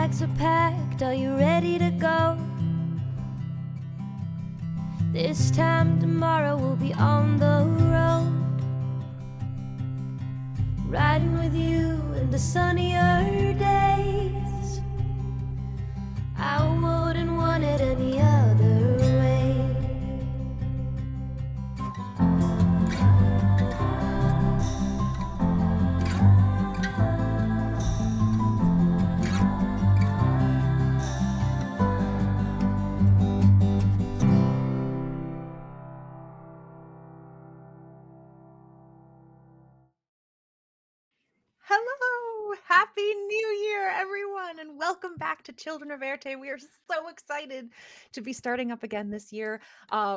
bags are packed, are you ready to go? This time tomorrow we'll be on the road, riding with you in the sunnier days. I wouldn't want it any other way. Hello! Happy New Year, everyone, and welcome back to Children of Éarte. We are so excited to be starting up again this year.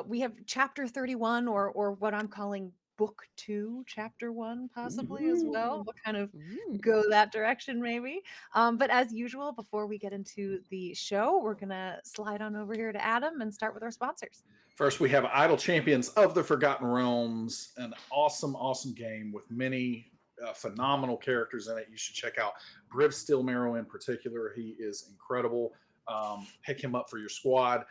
We have Chapter 31, or what I'm calling Book 2, Chapter 1, possibly as well. We'll kind of go that direction, maybe. But as usual, before we get into the show, we're going to slide on over here to Adam and start with our sponsors. First, we have Idle Champions of the Forgotten Realms, an awesome, awesome game with many phenomenal characters in it. You should check out Briv Steelmarrow in particular. He is incredible. Pick him up for your squad.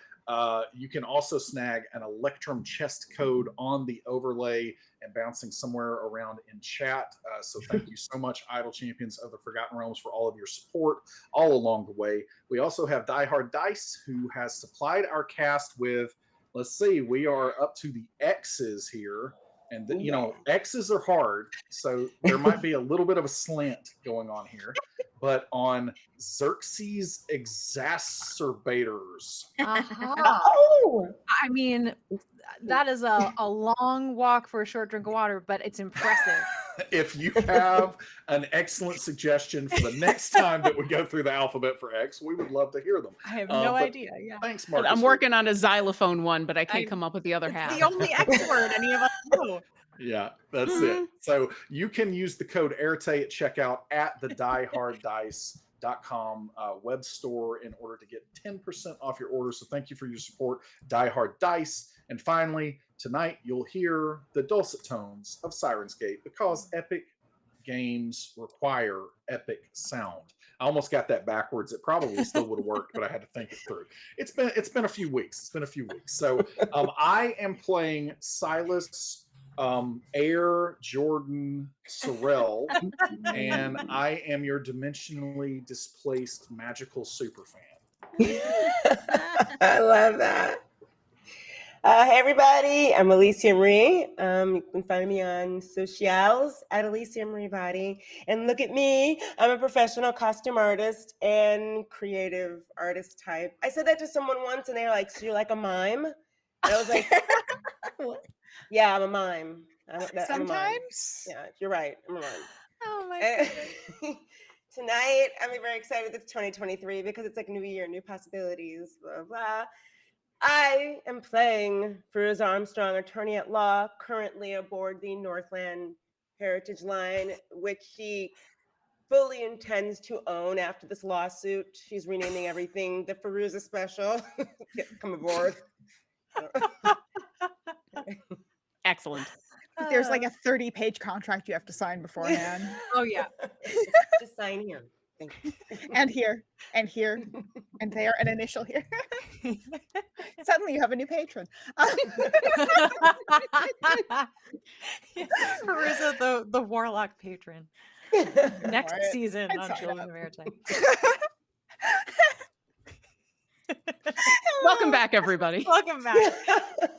You can also snag an Electrum chest code on the overlay and bouncing somewhere around in chat. So thank you so much, Idle Champions of the Forgotten Realms, for all of your support all along the way. We also have Die Hard Dice, who has supplied our cast with, let's see, we are up to the X's here. And, you know, X's are hard, so there might be a little bit of a slant going on here. But on Xerxes Exacerbators. Oh! I mean, that is a long walk for a short drink of water, but it's impressive. If you have an excellent suggestion for the next time that we go through the alphabet for X, we would love to hear them. I have no idea. Yeah. Thanks, Marcus. I'm working on a xylophone one, but I can't come up with the other half. The only X word any of us know. Yeah, that's it. So you can use the code Éarte at checkout at the dieharddice.com web store in order to get 10% off your order. So thank you for your support, Die Hard Dice. And finally, tonight you'll hear the dulcet tones of Sirenscape, because epic games require epic sound. I almost got that backwards. It probably still would have worked, but I had to think it through. It's been a few weeks. So I am playing Silas Air Jordan Sorrell, and I am your dimensionally displaced magical superfan. I love that. Hey everybody, I'm Alicia Marie. You can find me on socials at Alicia Marie Body. And look at me, I'm a professional costume artist and creative artist type. I said that to someone once and they were like, so you're like a mime? And I was like, yeah, I'm a mime. Sometimes? I'm a mime. Yeah, you're right, I'm a mime. Oh my goodness. Tonight, I'm very excited. It's 2023 because it's like new year, new possibilities, blah, blah. I am playing Fairuza Armstrong, attorney at law, currently aboard the Northland Heritage Line, which she fully intends to own after this lawsuit. She's renaming everything the Fairuza Special. Come aboard. Excellent. There's like a 30-page contract you have to sign beforehand. Oh, yeah. Just sign here. Thank you. And here, and here, and there, an initial here. Suddenly you have a new patron. Fairuza, the warlock patron. Next season on Children of Éarte. Welcome back, everybody. Welcome back.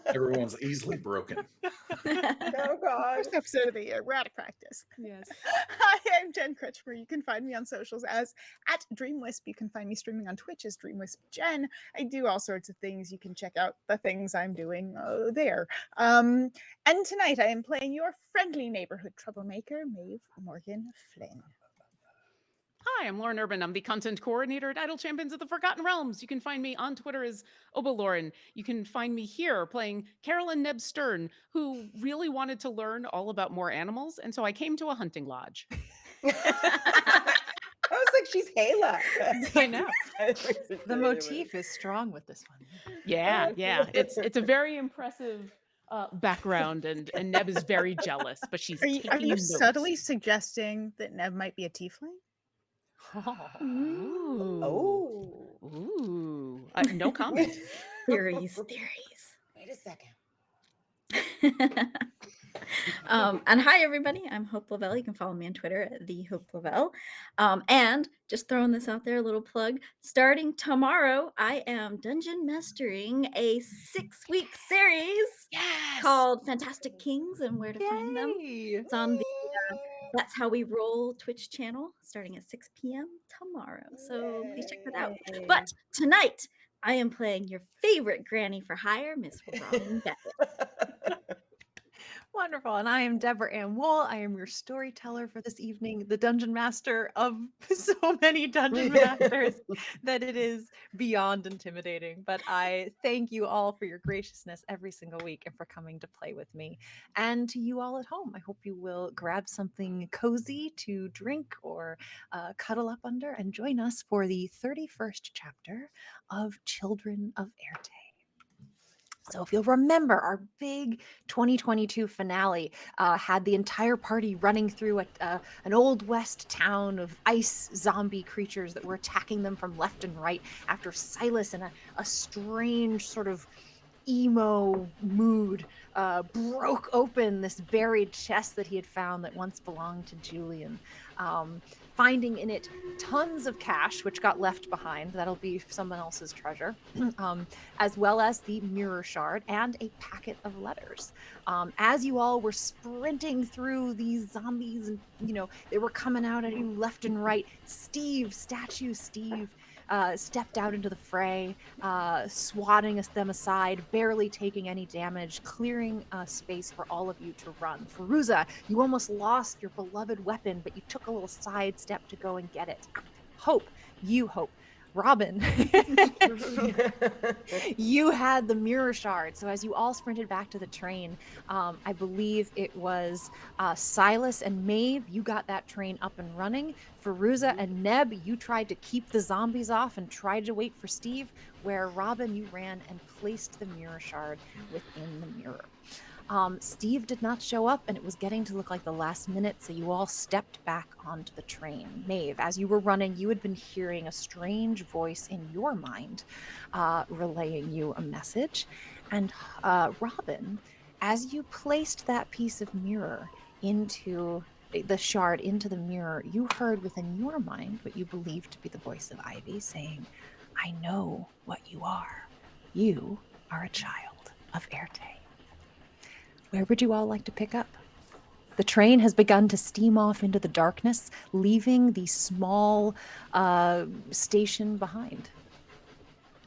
Everyone's easily broken. Oh, God. First episode of the year. We're out of practice. Yes. Hi, I'm Jen Kretchmer. You can find me on socials as @DreamWisp. You can find me streaming on Twitch as DreamWispJen. I do all sorts of things. You can check out the things I'm doing there. And tonight I am playing your friendly neighborhood troublemaker, Maeve Morgan Flynn. Hi, I'm Lauren Urban. I'm the content coordinator at Idle Champions of the Forgotten Realms. You can find me on Twitter as OboLauren. You can find me here playing Carolyn Neb Stern, who really wanted to learn all about more animals, and so I came to a hunting lodge. I was like, she's Hayla. I know. The motif is strong with this one. Yeah. It's a very impressive background, and Neb is very jealous, but she's Are you subtly suggesting that Neb might be a tiefling? Ooh. Oh. Ooh. No comment. Theories. Wait a second. And hi everybody, I'm Hope LaVelle. You can follow me on Twitter at the Hope LaVelle. And just throwing this out there, a little plug. Starting tomorrow, I am dungeon mastering a 6-week series called Fantastic Kings and Where to Find Them. Yay! It's on the That's How We Roll Twitch channel, starting at 6 p.m. tomorrow. So please check that out. But tonight, I am playing your favorite granny for hire, Miss Robin Beckett. Wonderful. And I am Deborah Ann Woll. I am your storyteller for this evening, the dungeon master of so many dungeon masters that it is beyond intimidating. But I thank you all for your graciousness every single week and for coming to play with me. And to you all at home, I hope you will grab something cozy to drink or cuddle up under and join us for the 31st chapter of Children of Éarte. So if you'll remember, our big 2022 finale had the entire party running through an old west town of ice zombie creatures that were attacking them from left and right after Silas, in a strange sort of emo mood, broke open this buried chest that he had found that once belonged to Julian, finding in it tons of cash, which got left behind. That'll be someone else's treasure, as well as the mirror shard and a packet of letters. As you all were sprinting through these zombies, and they were coming out at you left and right, Statue Steve, stepped out into the fray, swatting them aside, barely taking any damage, clearing space for all of you to run. Fairuza, you almost lost your beloved weapon, but you took a little side step to go and get it. Hope. Robin, you had the mirror shard. So as you all sprinted back to the train, I believe it was Silas and Maeve, you got that train up and running. Fairuza and Neb, you tried to keep the zombies off and tried to wait for Steve, where Robin, you ran and placed the mirror shard within the mirror. Steve did not show up, and it was getting to look like the last minute, so you all stepped back onto the train. Maeve, as you were running, you had been hearing a strange voice in your mind relaying you a message. And Robin, as you placed that piece of mirror into the shard into the mirror, you heard within your mind what you believed to be the voice of Ivy saying, "I know what you are. You are a child of Éarte." Where would you all like to pick up? The train has begun to steam off into the darkness, leaving the small station behind.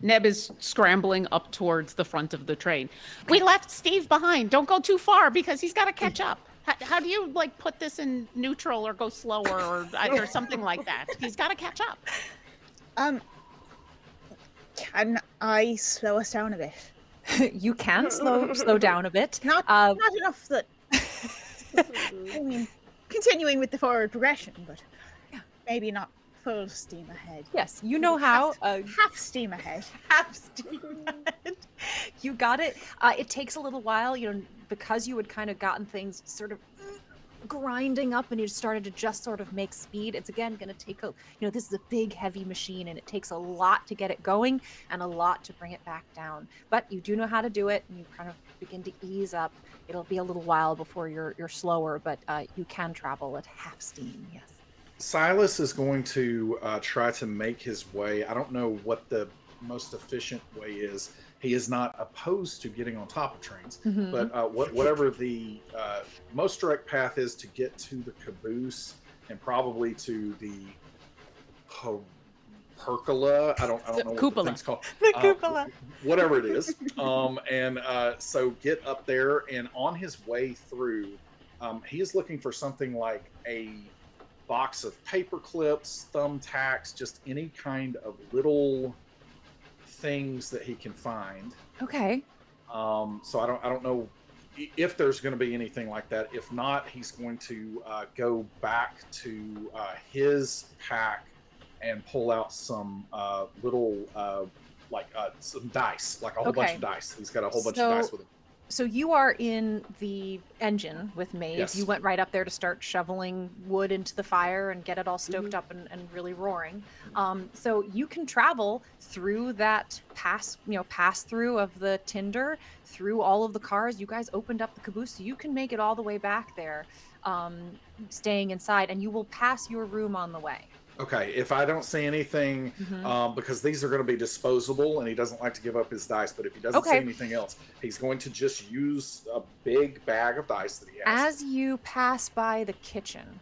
Neb is scrambling up towards the front of the train. We left Steve behind. Don't go too far because he's got to catch up. How do you put this in neutral or go slower or something like that? He's got to catch up. Can I slow us down a bit? You can slow down a bit. Not enough that. I mean, continuing with the forward progression, but maybe not full steam ahead. Yes, you know how. Half steam ahead. Half steam ahead. You got it. It takes a little while, because you had kind of gotten things sort of grinding up and you started to just sort of make speed. It's again going to take this is a big heavy machine and it takes a lot to get it going and a lot to bring it back down, but you do know how to do it and you kind of begin to ease up. It'll be a little while before you're slower, but you can travel at half steam. Yes. Silas is going to try to make his way. I don't know what the most efficient way is. He is not opposed to getting on top of trains, but whatever the most direct path is to get to the caboose and probably to the pergola. I don't know what the thing's called. The cupola. Whatever it is. So get up there, and on his way through, he is looking for something like a box of paper clips, thumbtacks, just any kind of little things that he can find. Okay. So I don't know if there's going to be anything like that. If not, he's going to go back to his pack and pull out some little some dice, like a whole bunch of dice. He's got a whole bunch of dice with him. So you are in the engine with Maeve. Yes. You went right up there to start shoveling wood into the fire and get it all stoked Mhm. up and really roaring. So you can travel through that pass through of the tinder, through all of the cars. You guys opened up the caboose, so you can make it all the way back there, staying inside, and you will pass your room on the way. Okay, if I don't see anything, Mhm. because these are going to be disposable, and he doesn't like to give up his dice, but if he doesn't see Okay. anything else, he's going to just use a big bag of dice that he has. As you pass by the kitchen,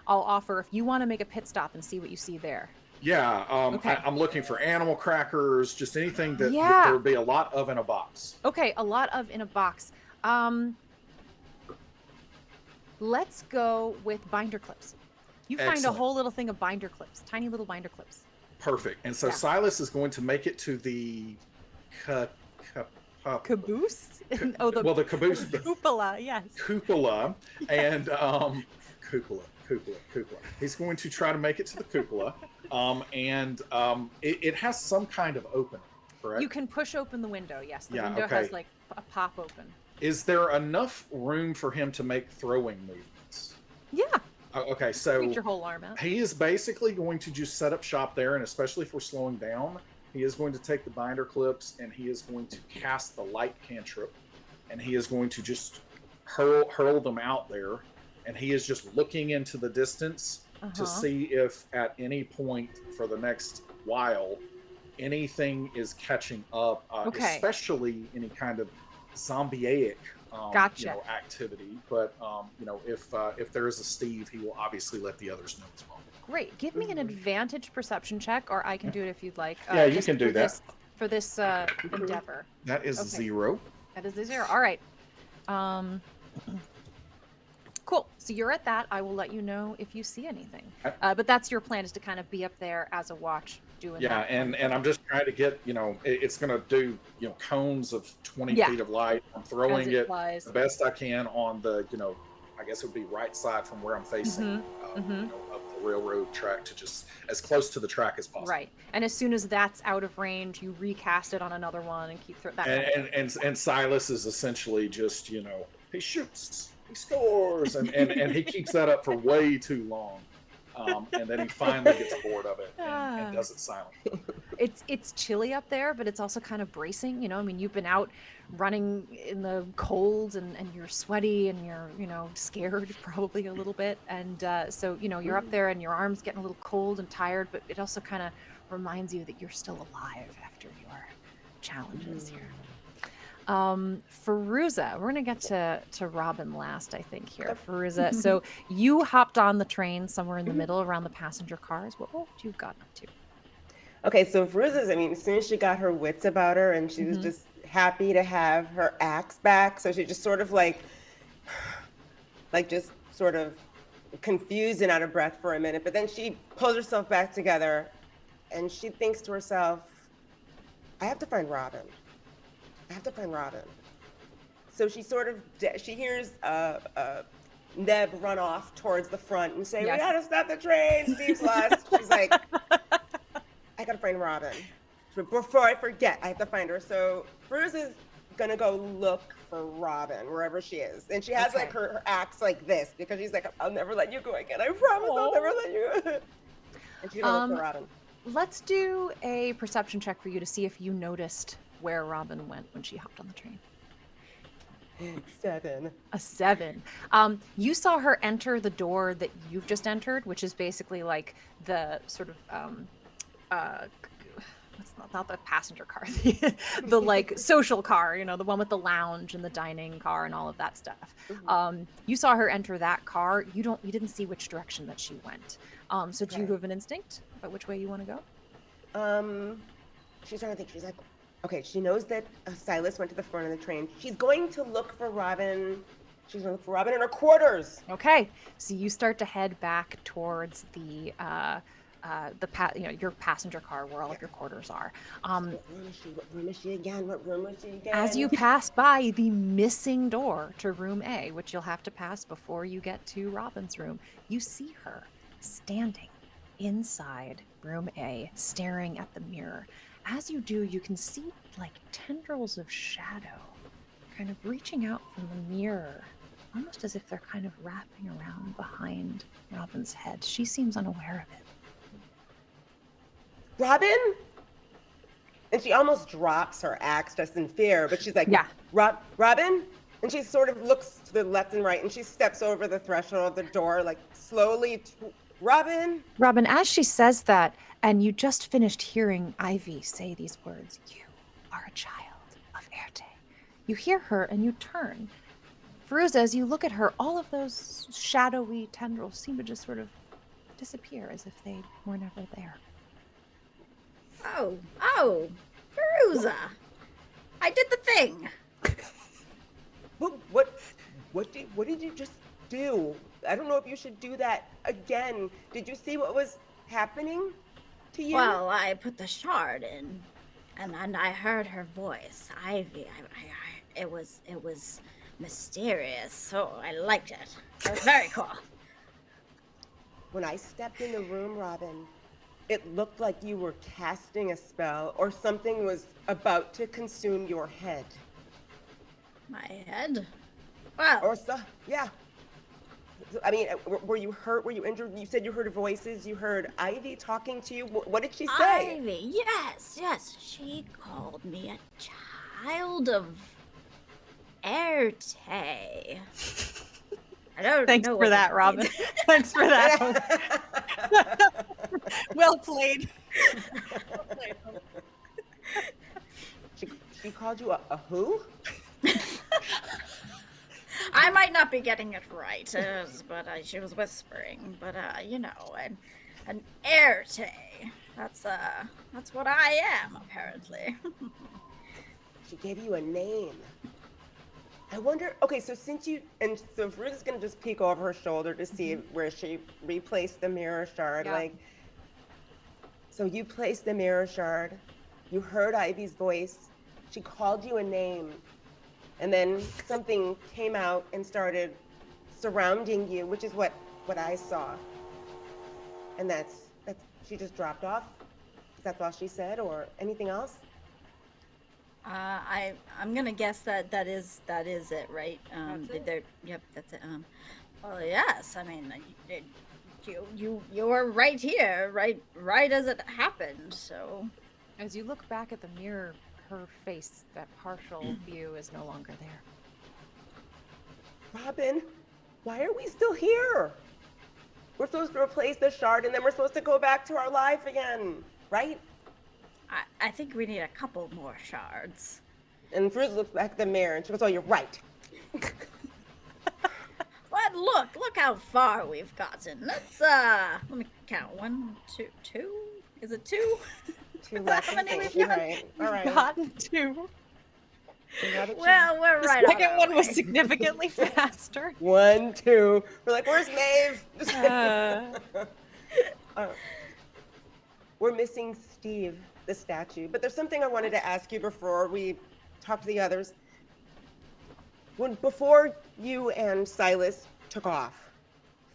I'll offer if you want to make a pit stop and see what you see there. Yeah, Okay. I'm looking for animal crackers, just anything that Yeah. there would be a lot of in a box. Okay, a lot of in a box. Let's go with binder clips. You find Excellent. a whole little thing of binder clips, tiny little binder clips. Perfect. And so Yeah. Silas is going to make it to the Caboose? the The caboose, cupola, yes. cupola, and cupola. He's going to try to make it to the cupola, and it has some kind of opening, correct? You can push open the window, yes. The Yeah, window okay. has like a pop open. Is there enough room for him to make throwing movements? Yeah. Okay, so Reach your whole arm out. he is basically going to just set up shop there, and especially if we're slowing down, he is going to take the binder clips and he is going to cast the light cantrip, and he is going to just hurl them out there, and he is just looking into the distance to see if at any point for the next while anything is catching up, Okay. especially any kind of zombie-aic Gotcha. activity. But if there is a Steve, he will obviously let the others know as well. Great. Give me an advantage perception check, or I can do it if you'd like. Yeah, you just can do for that. for this endeavor. That is Okay. 0. That is a 0. All right. Cool. So you're at that. I will let you know if you see anything. But that's your plan, is to kind of be up there as a watch doing Yeah, that. and I'm just trying to get, it's going to do, cones of 20 Yeah. feet of light. I'm As throwing it flies. the best I can on the, I guess it would be right side from where I'm facing, up the railroad track, to just as close to the track as possible. Right. And as soon as that's out of range, you recast it on another one and keep that. kind of thing. And Silas is essentially just, he shoots, he scores, and he keeps that up for way too long. And then he finally gets bored of it and does it silently. It's chilly up there, but it's also kind of bracing. I mean, you've been out running in the cold, and you're sweaty, and you're scared probably a little bit, and so you're up there and your arm's getting a little cold and tired, but it also kind of reminds you that you're still alive after your challenges here. Fairuza, we're gonna get to Robin last, I think, here. Fairuza, so you hopped on the train somewhere in the middle around the passenger cars. What would you have gotten up to? Okay, so Fairuza's, as soon as she got her wits about her, and she was just happy to have her axe back, so she just sort of just sort of confused and out of breath for a minute, but then she pulls herself back together, and she thinks to herself, I have to find Robin. So she she hears Neb run off towards the front and say, Yes. We gotta stop the train, Steve's lost. She's like, I gotta find Robin. But before I forget, I have to find her. So Fairuza's gonna go look for Robin wherever she is. And she has Okay. her axe like this, because she's like, I'll never let you go again. I promise I'll never let you go. And she's gonna look for Robin. Let's do a perception check for you to see if you noticed where Robin went when she hopped on the train. 7. A 7. You saw her enter the door that you've just entered, which is basically like the sort of it's not the passenger car, the like social car, the one with the lounge and the dining car and all of that stuff. You saw her enter that car. You didn't see which direction that she went. So do you Okay. have an instinct about which way you want to go? She's trying to think. She's like, okay, she knows that Silas went to the front of the train. She's going to look for Robin. She's going to look for Robin in her quarters. Okay, so you start to head back towards the your passenger car, where all of your quarters are. What room is she? What room is she again? What room is she again? As you pass by the missing door to room A, which you'll have to pass before you get to Robin's room, you see her standing inside room A, staring at the mirror. As you do, you can see like tendrils of shadow kind of reaching out from the mirror, almost as if they're kind of wrapping around behind Robin's head. She seems unaware of it. Robin? And she almost drops her axe just in fear, but she's like, Yeah. Robin? And she sort of looks to the left and right, and she steps over the threshold of the door, like slowly. Robin? Robin, as she says that, and you just finished hearing Ivy say these words, "You are a child of Éarte." You hear her and you turn. Fairuza, as you look at her, all of those shadowy tendrils seem to just sort of disappear as if they were never there. Oh, Fairuza. I did the thing. What did you just do? I don't know if you should do that again. Did you see what was happening to you? Well, I put the shard in, and I heard her voice, Ivy. It was mysterious, so I liked it. It was very cool. When I stepped in the room, Robin, it looked like you were casting a spell or something was about to consume your head. My head? Well, Or so, yeah. I mean, were you hurt? Were you injured? You said you heard voices. You heard Ivy talking to you. What did she say? Ivy, yes. She called me a child of Éarte. I don't Thanks know for what that, Robin. means. Thanks for that. Well played. She called you a who? I might not be getting it right, but she was whispering. But an Éarte. That's what I am, apparently. She gave you a name. I wonder. Okay, so so Fairuza's gonna just peek over her shoulder to see where she replaced the mirror shard. Yeah. Like, so you placed the mirror shard. You heard Ivy's voice. She called you a name, and then something came out and started surrounding you, which is what I saw. And that's she just dropped off. Is that all she said, or anything else? I'm gonna guess that is it, right? That's it? Yep, that's it. Well, yes. I mean, you were right here, right as it happened. So, As you look back at the mirror, her face, that partial view, is no longer there. Robin, why are we still here? We're supposed to replace the shard, and then we're supposed to go back to our life again, right? I think we need a couple more shards. And Fairuza looks back at the mirror, and she goes, "Oh, you're right." But look how far we've gotten. Let me count. 1, 2, 2. Is it 2? Two How left. many we've You're got? right. All right. Gotten two. Now that you- Well, we're The right on second our one was way. significantly faster. 1, 2. We're like, "Where's Maeve?" We're missing Steve, the statue. But there's something I wanted to ask you before we talk to the others. Before you and Silas took off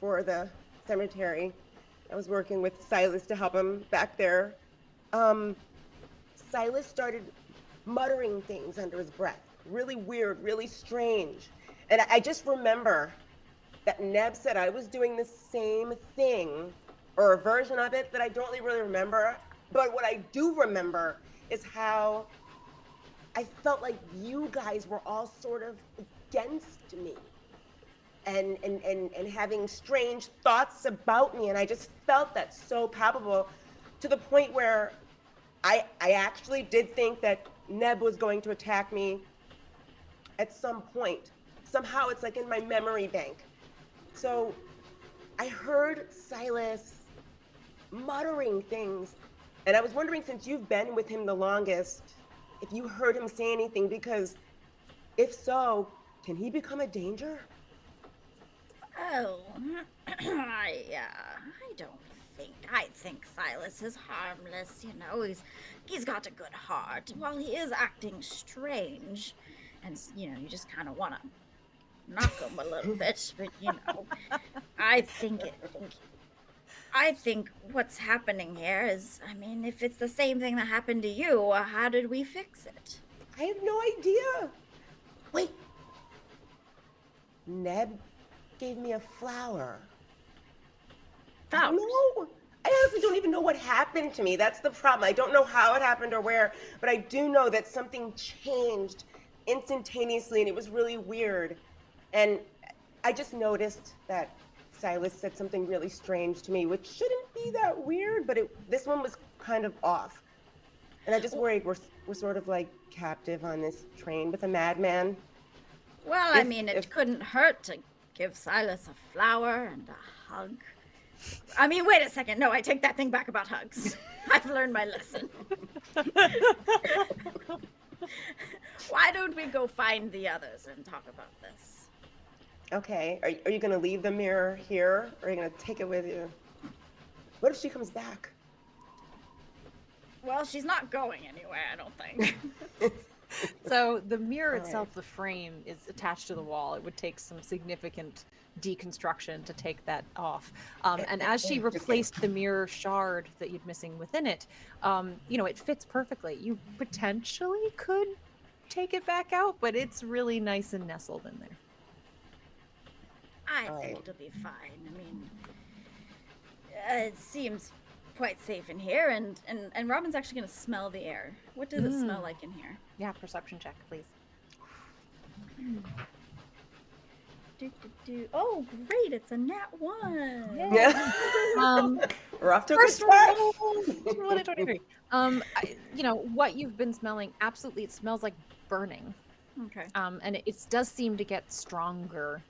for the cemetery, I was working with Silas to help him back there. Silas started muttering things under his breath. Really weird, really strange. And I just remember that Neb said I was doing the same thing, or a version of it that I don't really remember. But what I do remember is how I felt like you guys were all sort of against me and having strange thoughts about me. And I just felt that so palpable, to the point where I actually did think that Neb was going to attack me at some point. Somehow it's like in my memory bank. So I heard Silas muttering things, and I was wondering, since you've been with him the longest, if you heard him say anything, because if so, can he become a danger? Oh, I don't think. I think Silas is harmless. He's got a good heart. While he is acting strange, and you just kind of want to knock him a little bit, but I think what's happening here is, I mean, if it's the same thing that happened to you, how did we fix it? I have no idea. Wait, Neb gave me a flower. Flowers. No, I honestly don't even know what happened to me. That's the problem. I don't know how it happened or where, but I do know that something changed instantaneously, and it was really weird. And I just noticed that Silas said something really strange to me, which shouldn't be that weird, but this one was kind of off. And I just worried we're sort of like captive on this train with a madman. Well, I mean, it couldn't hurt to give Silas a flower and a hug. I mean, wait a second. No, I take that thing back about hugs. I've learned my lesson. Why don't we go find the others and talk about this? Okay, are you going to leave the mirror here, or are you going to take it with you? What if she comes back? Well, she's not going anywhere, I don't think. So the mirror All itself, right. the frame, is attached to the wall. It would take some significant deconstruction to take that off. And as she replaced the mirror shard that you'd missing within it, it fits perfectly. You potentially could take it back out, but it's really nice and nestled in there. I All think right. it'll be fine. I mean, it seems quite safe in here, and Robin's actually going to smell the air. What does it smell like in here? Yeah, perception check, please. Oh, great! It's a nat 1. Yeah. We're off to a good First start. roll, 2023. What you've been smelling, absolutely, it smells like burning. Okay. And it does seem to get stronger.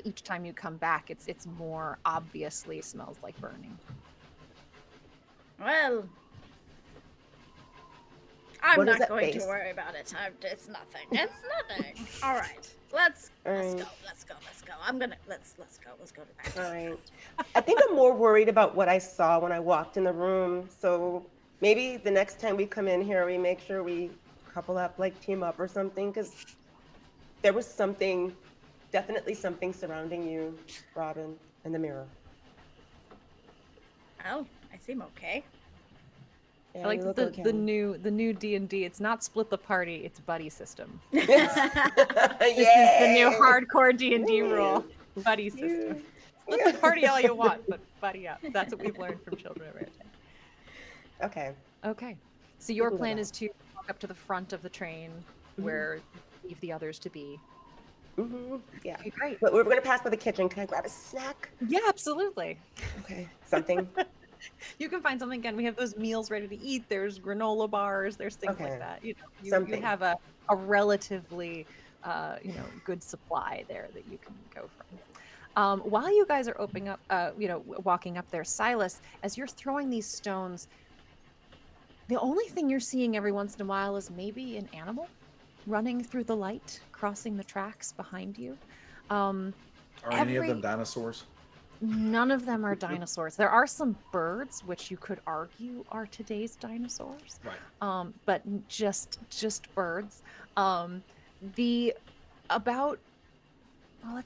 Each time you come back, it's more obviously smells like burning. Well, I'm What is not that going face? to worry about it. It's nothing. It's nothing. All right. Let's All right. go. Let's go. Let's go. Let's go to bed. All right. I think I'm more worried about what I saw when I walked in the room. So maybe the next time we come in here, we make sure we couple up, like team up or something, because there was definitely something surrounding you, Robin, in the mirror. Well, I seem okay. Yeah, I like you look the okay. new D&D. It's not split the party, it's buddy system. This This is the new hardcore D&D rule. Buddy system. Split the party all you want, but buddy up. That's what we've learned from Children of Éarte. Okay. Okay. So your can do plan that. is to walk up to the front of the train where you leave the others to be. Yeah. Okay, great. But we're going to pass by the kitchen. Can I grab a snack? Yeah, absolutely. Okay. Something. You can find something. Again, we have those meals ready to eat. There's granola bars. There's things Okay. like that. You Something. have a relatively good supply there that you can go from. While you guys are walking up there, Silas, as you're throwing these stones, the only thing you're seeing every once in a while is maybe an animal running through the light, crossing the tracks behind you. Are any of Every- them dinosaurs? None of them are dinosaurs. There are some birds, which you could argue are today's dinosaurs, Right. but just birds. Let's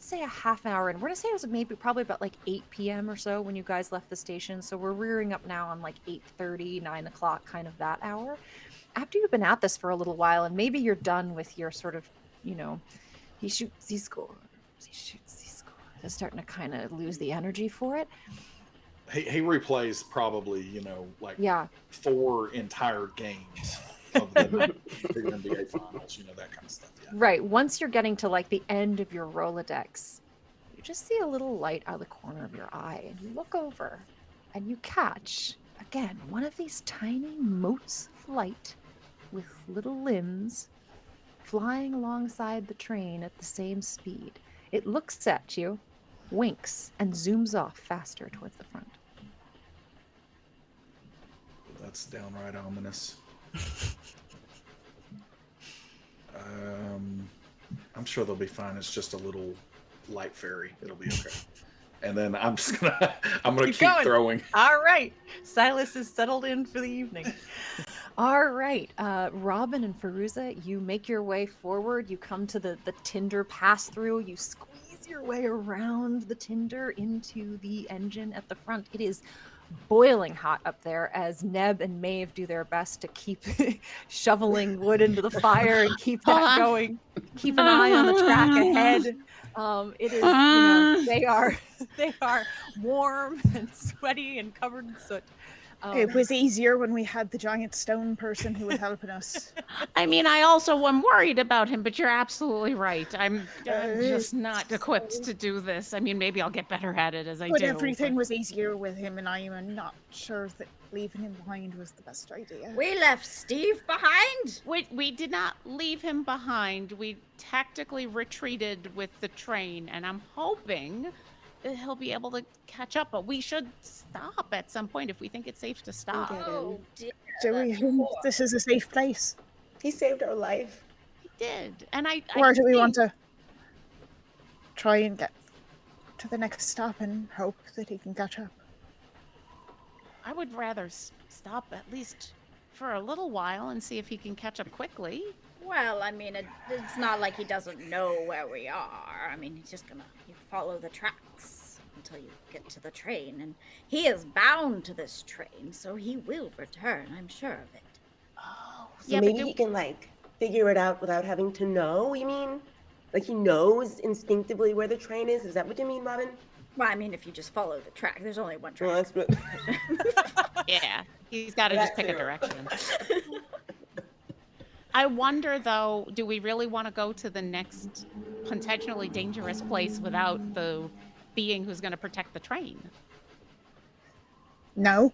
say a half hour, and we're gonna say it was probably about like 8 p.m. or so when you guys left the station. So we're rearing up now on like 8:30, 9 o'clock, kind of that hour. After you've been at this for a little while, and maybe you're done with your sort of, he shoots, he scores, he shoots, he scores. It's starting to kind of lose the energy for it. He replays probably, Yeah. 4 entire games of the NBA finals, that kind of stuff. Yeah. Right. Once you're getting to like the end of your Rolodex, you just see a little light out of the corner of your eye, and you look over and you catch, again, one of these tiny motes of light with little limbs flying alongside the train at the same speed. It looks at you, winks, and zooms off faster towards the front. That's downright ominous. I'm sure they'll be fine. It's just a little light fairy. It'll be okay. And then I'm gonna keep going. throwing. All right. Silas is settled in for the evening. All right. Robin and Fairuza, you make your way forward. You come to the tinder pass-through. You squeeze your way around the tinder into the engine at the front. It is boiling hot up there as Neb and Maeve do their best to keep shoveling wood into the fire and keep Hold that on. going. Keep an eye on the track ahead. It is, they are warm and sweaty and covered in soot. It was easier when we had the giant stone person who was helping us. I mean, I also am worried about him, but you're absolutely right. I'm just not equipped to do this. I mean, maybe I'll get better at it as I But do. everything was easier with him, and I am not sure that leaving him behind was the best idea. We left Steve behind. We did not leave him behind. We tactically retreated with the train, and I'm hoping that he'll be able to catch up. But we should stop at some point if we think it's safe to stop. Oh dear. Do we think this is a safe place? He saved our life. He did, and Or do we want to try and get to the next stop and hope that he can catch up? I would rather stop at least for a little while and see if he can catch up quickly. Well, I mean, it's not like he doesn't know where we are. I mean, he's just gonna follow the tracks until you get to the train, and he is bound to this train, so he will return, I'm sure of it. Oh, So yeah, maybe he can figure it out without having to know, you mean? Like he knows instinctively where the train is? Is that what you mean, Robin? Well, I mean, if you just follow the track, there's only one Well, track. that's yeah, he's got to just pick a direction. I wonder, though, do we really want to go to the next potentially dangerous place without the being who's going to protect the train? No,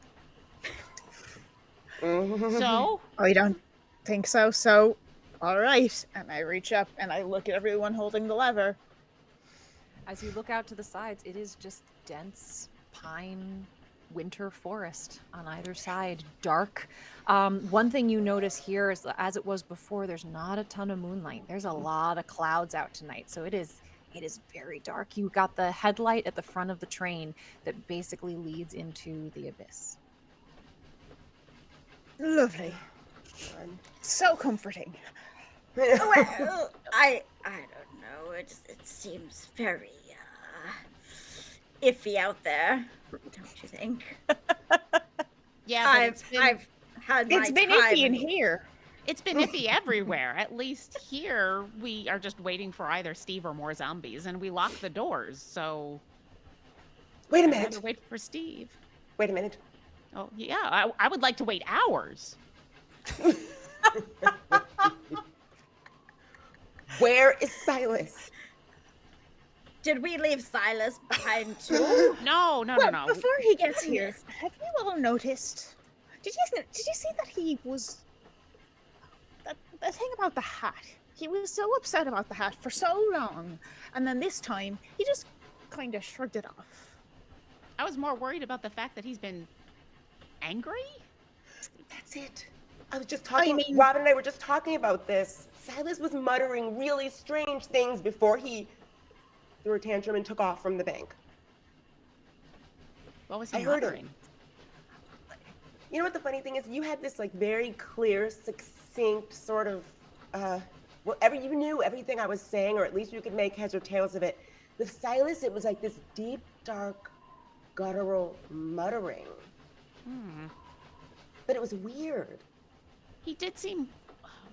So, I don't think so. So, all right. And I reach up and I look at everyone holding the lever. As you look out to the sides, it is just dense pine winter forest on either side, dark. One thing you notice here is, as it was before, there's not a ton of moonlight. There's a lot of clouds out tonight, so it is very dark. You got the headlight at the front of the train that basically leads into the abyss. Lovely. So comforting. Well, I don't know. It seems very iffy out there, don't you think? yeah, but I've had my It's been time. iffy in here. it's been iffy everywhere. At least here, we are just waiting for either Steve or more zombies, and we lock the doors, so... Wait a I'd minute. rather wait for Steve. Wait a minute. Oh, yeah, I would like to wait hours. Where is Silas? Did we leave Silas behind too? No. Before he gets here, have you all noticed? Did you see that he was the thing about the hat? He was so upset about the hat for so long, and then this time he just kind of shrugged it off. I was more worried about the fact that he's been angry. That's it. I was just talking. Robin and I were just talking about this. Silas was muttering really strange things before he threw a tantrum and took off from the bank. What was he I heard muttering? him. You know what the funny thing is? You had this like very clear, succinct sort of, you knew everything I was saying, or at least you could make heads or tails of it. With Silas, it was like this deep, dark, guttural muttering. But it was weird. He did seem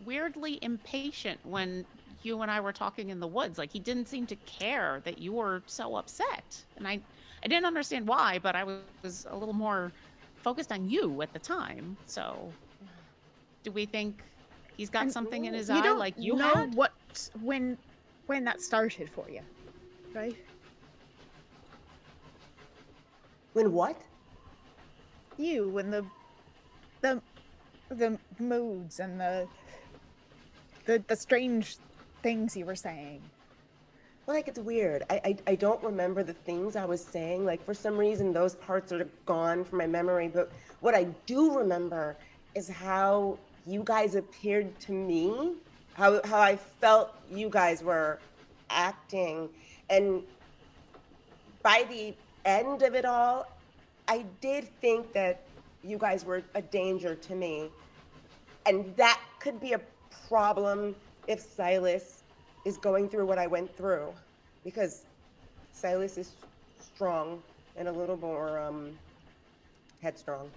weirdly impatient when you and I were talking in the woods. Like, he didn't seem to care that you were so upset. And I didn't understand why, but I was a little more focused on you at the time. So, do we think he's got something in his eye like you know had? what when that started for you, right? When what? When the moods and the strange things you were saying. Well, like, it's weird. I don't remember the things I was saying. Like, for some reason, those parts are gone from my memory. But what I do remember is how you guys appeared to me, how I felt you guys were acting. And by the end of it all, I did think that you guys were a danger to me. And that could be a problem if Silas is going through what I went through, because Silas is strong and a little more headstrong.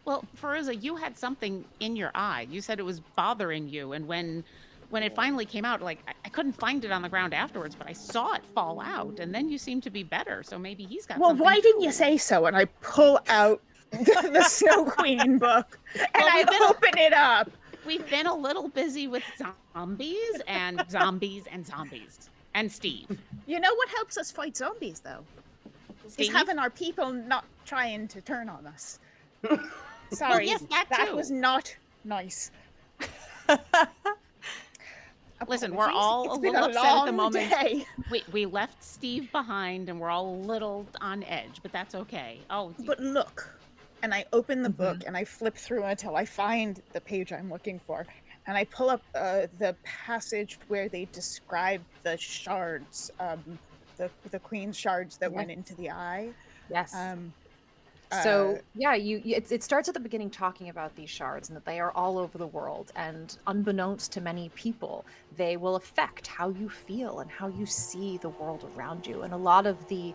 Well, Fairuza, you had something in your eye. You said it was bothering you, and when it finally came out, like I couldn't find it on the ground afterwards, but I saw it fall out, and then you seemed to be better. So maybe he's got Well, something. why didn't you say so? And I pull out the Snow Queen book and I open it up. We've been a little busy with zombies and zombies and zombies and Steve. You know what helps us fight zombies, though? Steve? Is having our people not trying to turn on us. Sorry, yes, that too. was not nice. Listen, we're all It's a been little upset at the long moment. day. We left Steve behind, and we're all a little on edge, but that's okay. Oh, But look, and I open the book and I flip through until I find the page I'm looking for, and I pull up the passage where they describe the shards, the queen's shards that went into the eye. Yes. So yeah, it starts at the beginning talking about these shards and that they are all over the world, and unbeknownst to many people, they will affect how you feel and how you see the world around you. And a lot of the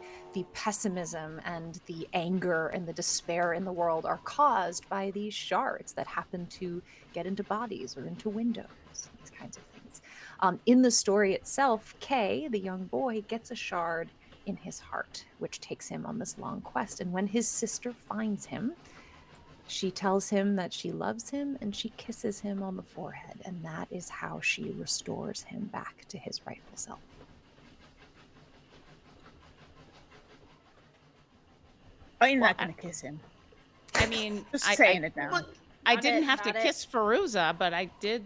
pessimism and the anger and the despair in the world are caused by these shards that happen to get into bodies or into windows, these kinds of things. In the story itself, Kay, the young boy, gets a shard in his heart, which takes him on this long quest. And when his sister finds him, she tells him that she loves him and she kisses him on the forehead. And that is how she restores him back to his rightful self. I'm not going to kiss him. I mean, Just saying it now. I didn't have to kiss Fairuza, but I did.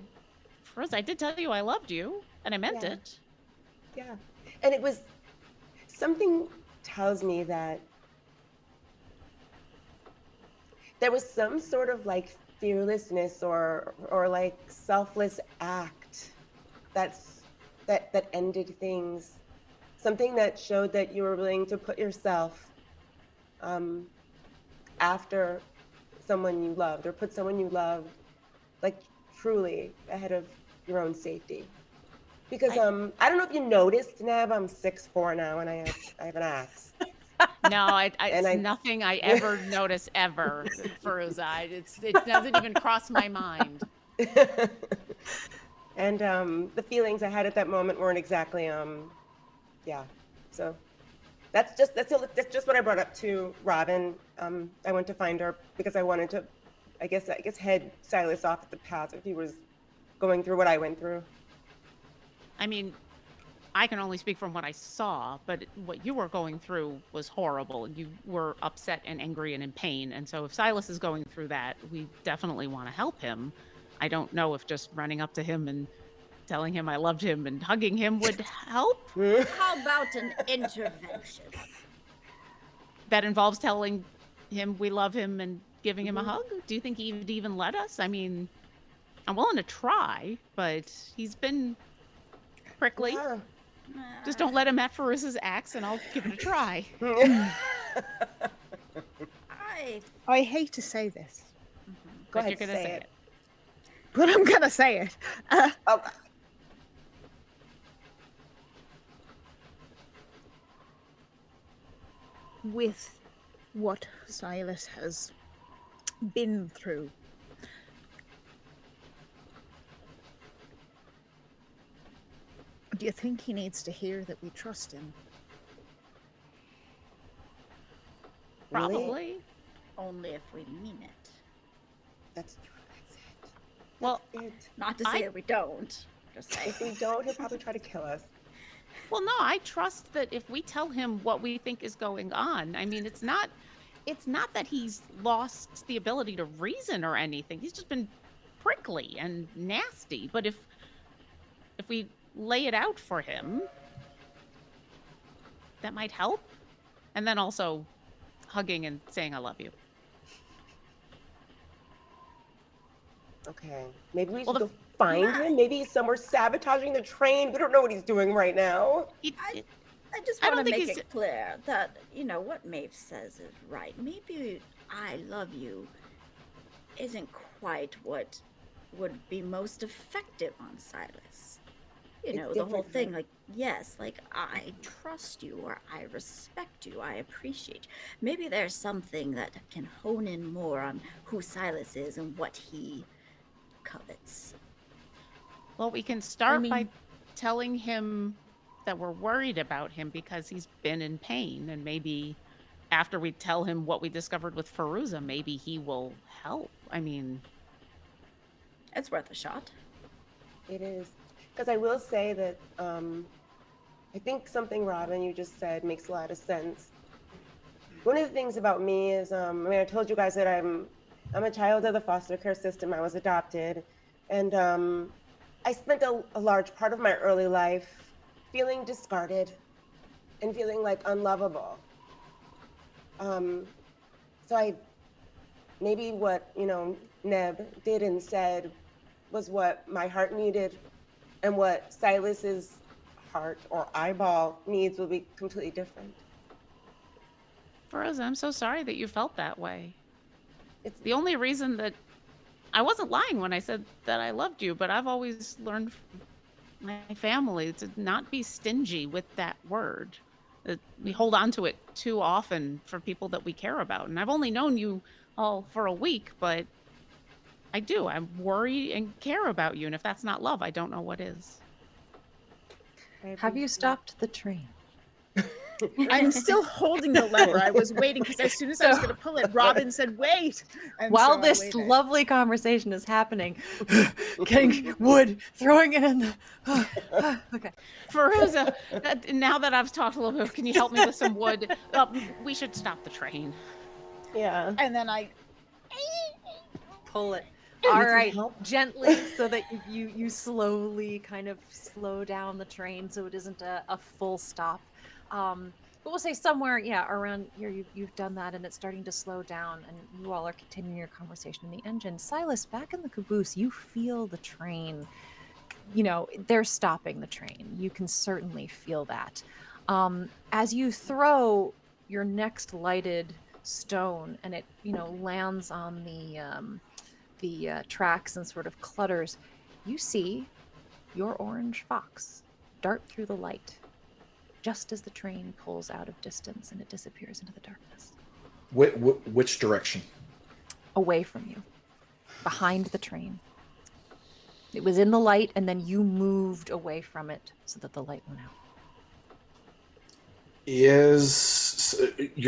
Fairuza, I did tell you I loved you, and I meant it. Yeah, and it was. Something tells me that there was some sort of like fearlessness or like selfless act that ended things. Something that showed that you were willing to put yourself after someone you loved, or put someone you loved like truly ahead of your own safety. Because I don't know if you noticed, Neb, I'm 6'4" now, and I have an axe. No, it's nothing I ever notice ever, Fairuza. It doesn't even cross my mind. And the feelings I had at that moment weren't exactly So that's just what I brought up to Robin. I went to find her because I wanted to, I guess head Silas off at the path if he was going through what I went through. I mean, I can only speak from what I saw, but what you were going through was horrible. You were upset and angry and in pain. And so if Silas is going through that, we definitely want to help him. I don't know if just running up to him and telling him I loved him and hugging him would help. How about an intervention? That involves telling him we love him and giving him a hug? Do you think he would even let us? I mean, I'm willing to try, but he's been prickly. Yeah. Just don't let him at Fairuza's axe and I'll give it a try. I hate to say this. Go ahead, You're gonna say it. But I'm going to say it. With what Silas has been through, do you think he needs to hear that we trust him? Probably. Really? Only if we mean it. That's it. Well, Not to say that we don't. Just say. If we don't, he'll probably try to kill us. well, no, I trust that if we tell him what we think is going on, I mean, it's not that he's lost the ability to reason or anything. He's just been prickly and nasty. But if we lay it out for him, that might help. And then also hugging and saying I love you. Okay. Maybe we should Well, go find him. Maybe he's somewhere sabotaging the train. We don't know what he's doing right now. I just I want don't to think make he's- it clear that, what Maeve says is right. Maybe I love you isn't quite what would be most effective on Silas. You It's know, the whole different thing, from- like, yes, like, I trust you, or I respect you, I appreciate you. Maybe there's something that can hone in more on who Silas is and what he covets. Well, we can start by mean- telling him that we're worried about him because he's been in pain, and maybe after we tell him what we discovered with Fairuza, maybe he will help. I mean, It's worth a shot. It is. Because I will say that I think something, Robin, you just said makes a lot of sense. One of the things about me is, I mean, I told you guys that I'm a child of the foster care system. I was adopted. And I spent a large part of my early life feeling discarded and feeling like unlovable. So maybe what, Neb did and said was what my heart needed, and what Silas's heart or eyeball needs will be completely different. Fairuza, I'm so sorry that you felt that way. It's The only reason that I wasn't lying when I said that I loved you, but I've always learned from my family to not be stingy with that word. That we hold on to it too often for people that we care about. And I've only known you all for a week, but I do. I worry and care about you. And if that's not love, I don't know what is. Have you stopped the train? I'm still holding the lever. I was waiting because as soon as I was So- going to pull it, Robin said, "Wait." And While so I this waited. lovely conversation is happening, getting wood, throwing it in the. Okay. Fairuza, now that I've talked a little bit, can you help me with some wood? We should stop the train. Yeah. And then I Pull it. You All can right, help. gently, so that you slowly kind of slow down the train, so it isn't a full stop. But we'll say somewhere, yeah, around here, you've done that, and it's starting to slow down, and you all are continuing your conversation in the engine. Silas, back in the caboose, you feel the train. You know, they're stopping the train. You can certainly feel that. As you throw your next lighted stone, and it lands on the tracks and sort of clutters, you see your orange fox dart through the light just as the train pulls out of distance and it disappears into the darkness. Which direction? Away from you, behind the train. It was in the light, and then you moved away from it so that the light went out. You're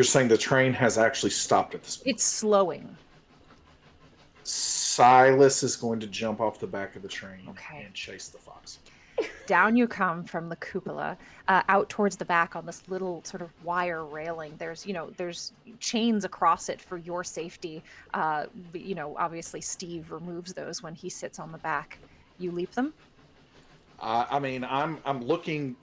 saying the train has actually stopped at this point? It's slowing. Silas is going to jump off the back of the train Okay. and chase the fox. Down you come from the cupola, out towards the back on this little sort of wire railing. There's chains across it for your safety. Obviously Steve removes those when he sits on the back. You leap them? I mean, I'm looking.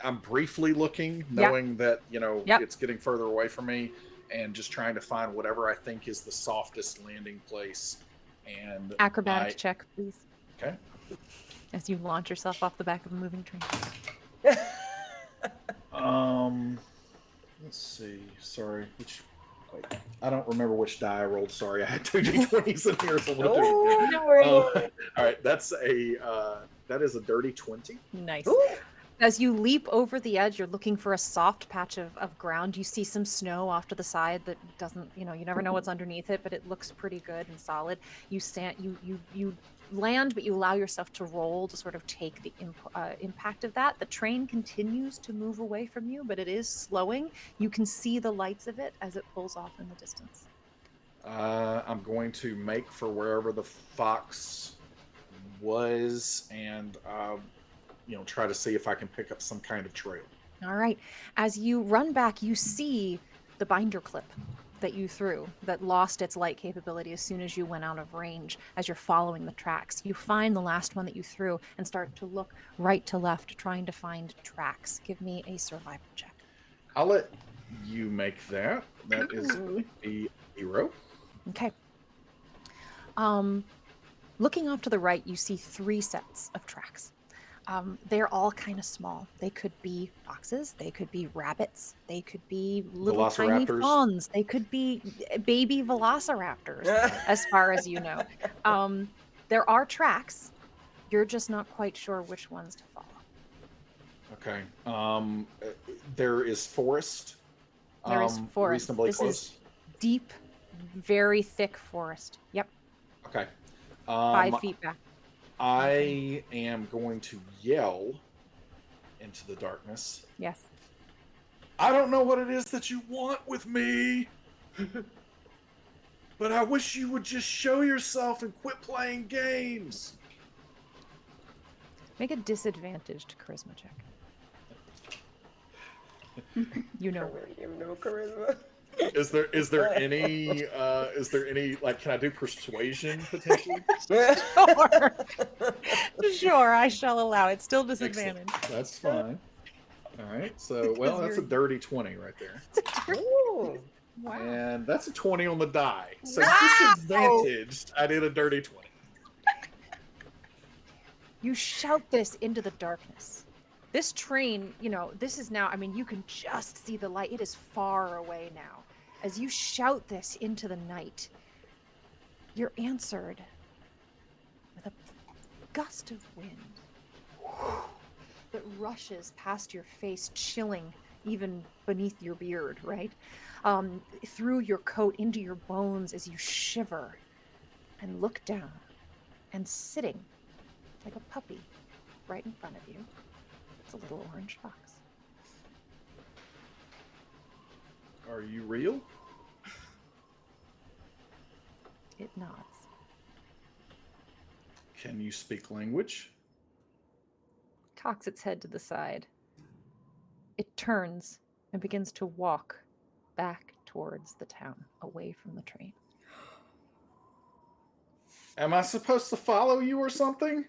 I'm briefly looking, Yep. knowing that Yep. it's getting further away from me, and just trying to find whatever I think is the softest landing place. And Acrobatics check, please. Okay. As you launch yourself off the back of a moving train. Let's see. Sorry, I don't remember which die I rolled. Sorry, I had 2 d20s in here, so I'm gonna do it again. Don't worry. All right, that is a dirty 20. Nice. Ooh. As you leap over the edge, you're looking for a soft patch of ground. You see some snow off to the side that doesn't, you never know what's underneath it, but it looks pretty good and solid. You land, but you allow yourself to roll to sort of take the impact of that. The train continues to move away from you, but it is slowing. You can see the lights of it as it pulls off in the distance. I'm going to make for wherever the fox was, and try to see if I can pick up some kind of trail. All right. As you run back, you see the binder clip that you threw that lost its light capability as soon as you went out of range. As you're following the tracks, you find the last one that you threw and start to look right to left, trying to find tracks. Give me a survival check. I'll let you make that. That is a 0. Okay. Looking off to the right, you see 3 sets of tracks. They're all kind of small. They could be foxes. They could be rabbits. They could be little tiny Velociraptors. fawns. They could be baby velociraptors, as far as you know. There are tracks. You're just not quite sure which ones to follow. Okay. There is forest. There is forest. Reasonably This close. is deep, very thick forest. Yep. Okay. 5 feet back. I am going to yell into the darkness. Yes. I don't know what it is that you want with me, but I wish you would just show yourself and quit playing games. Make a disadvantaged charisma check. You know where. You have no charisma. Is there any like, can I do persuasion potentially? Sure. Sure, I shall allow it. Still disadvantage. That's fine. All right. So, well, that's a dirty 20 right there. Ooh. Wow. And that's a 20 on the die. So Wow. disadvantaged, I did a dirty 20. You shout this into the darkness. This train, you know, this is now, I mean, you can just see the light. It is far away now. As you shout this into the night, you're answered with a gust of wind that rushes past your face, chilling even beneath your beard, right? Through your coat, into your bones as you shiver and look down, and sitting like a puppy right in front of you, it's a little orange fox. Are you real? It nods. Can you speak language? Cocks its head to the side. It turns and begins to walk back towards the town, away from the train. Am I supposed to follow you or something?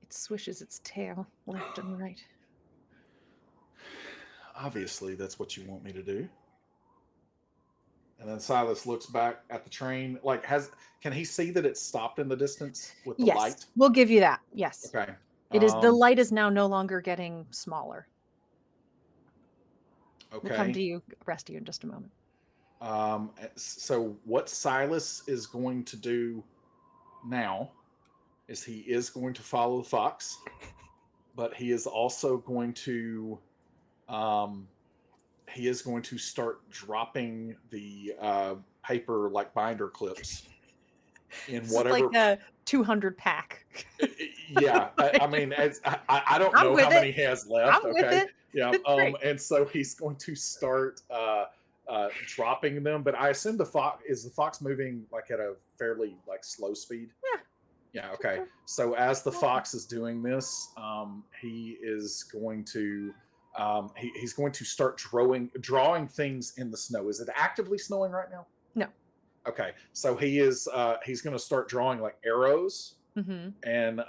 It swishes its tail left and right. Obviously, that's what you want me to do. And then Silas looks back at the train. Like, can he see that it's stopped in the distance with the Yes, light? we'll give you that. Yes. Okay. It is, the light is now no longer getting smaller. Okay. We'll come to you, rest of you, in just a moment. So what Silas is going to do now is he is going to follow the fox, but he is also going to start dropping the paper like binder clips in This whatever. is like a 200 pack. Yeah, I mean, I don't know how many he has left. I'm with it. Yeah, It's great. and so he's going to start dropping them. But I assume the fox moving like at a fairly like slow speed? Yeah. Yeah. Okay. So as the fox is doing this, he is going to he's going to start drawing things in the snow. Is it actively snowing right now? No. Okay. So he's going to start drawing like arrows. Mm-hmm. And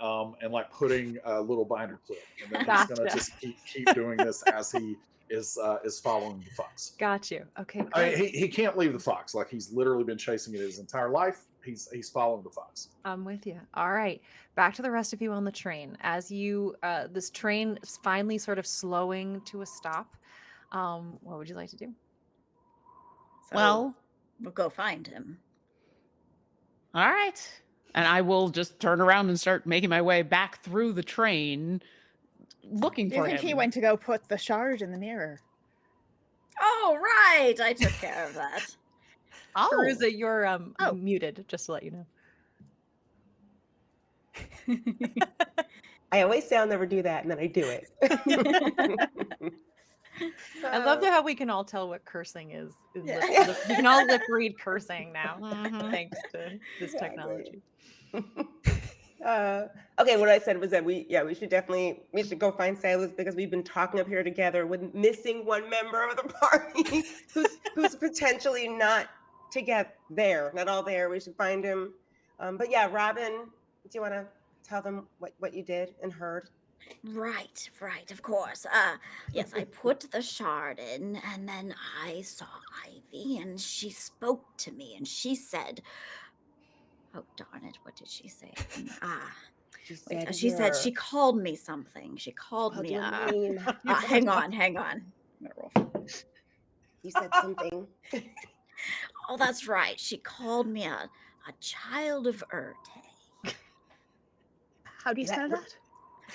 like putting a little binder clip, and then he's Gotcha. gonna just keep doing this as he is following the fox. Got you. Okay. I mean, he can't leave the fox. Like, he's literally been chasing it his entire life. He's following the fox. I'm with you. All right. Back to the rest of you on the train. As you this train is finally sort of slowing to a stop. What would you like to do? So Well, we'll go find him. all right. And I will just turn around and start making my way back through the train, looking Do you for think him. he went to go put the shard in the mirror? Oh, right. I took care of that. Oh, Fairuza, you're Oh. muted, just to let you know. I always say I'll never do that, and then I do it. I love how we can all tell what cursing is. Yeah. We can all lip read cursing now, Mhm. thanks to this Exactly. technology. Okay, what I said was that we should go find Silas, because we've been talking up here together with missing one member of the party who's potentially not not all there. We should find him. But yeah, Robin, do you want to tell them what you did and heard? Right, of course. Yes, I put the shard in, and then I saw Ivy, and she spoke to me, and she said, "Oh darn it! What did she say?" She said she called me something. She called me. Hang on. I'm gonna roll. You said something. Oh, that's right. She called me a child of Éarte. How do you spell that?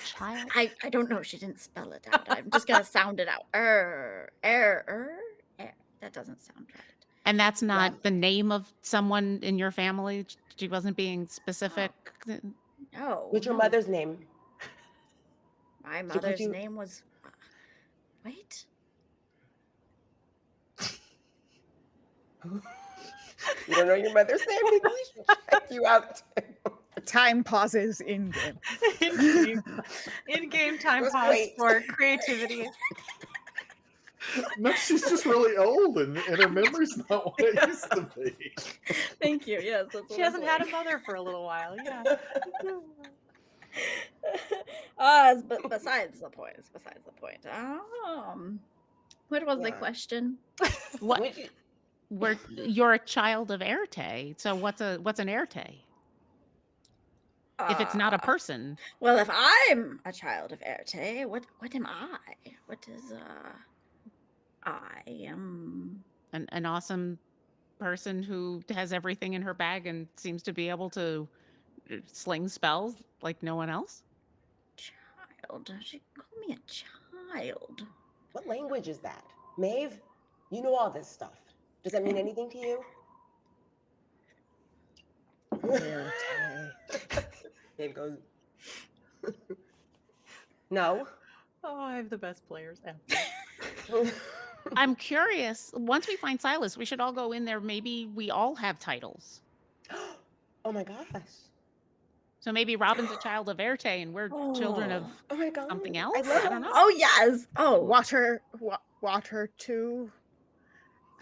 Child. I don't know. She didn't spell it out. I'm just gonna sound it out. That doesn't sound right. And that's not the name of someone in your family? She wasn't being specific? No. What's your no. mother's name? My Would mother's you- name was. Wait. You don't know your mother's name? Maybe we should check you out. Time pauses in game. In-game time was pause great. for creativity. No, she's just really old, and her memory's not what it used to be. Thank you. Yes, that's what She I'm hasn't had a saying. mother for a little while. Yeah. But besides the point. What was the Yeah. question? What? Would you- You're a child of Éarte. So what's an Éarte? If it's not a person. Well, if I'm a child of Éarte, what am I? What is I am An awesome person who has everything in her bag and seems to be able to sling spells like no one else. child. She called me a child. What language is that? Maeve, you know all this stuff. Does that mean anything to you? Maeve goes, no. Oh, I have the best players ever. I'm curious. Once we find Silas, we should all go in there. Maybe we all have titles. Oh my gosh. So maybe Robin's a child of Éarte and we're children of Oh my god. something I else. love I don't know. Oh yes. Oh, Water too.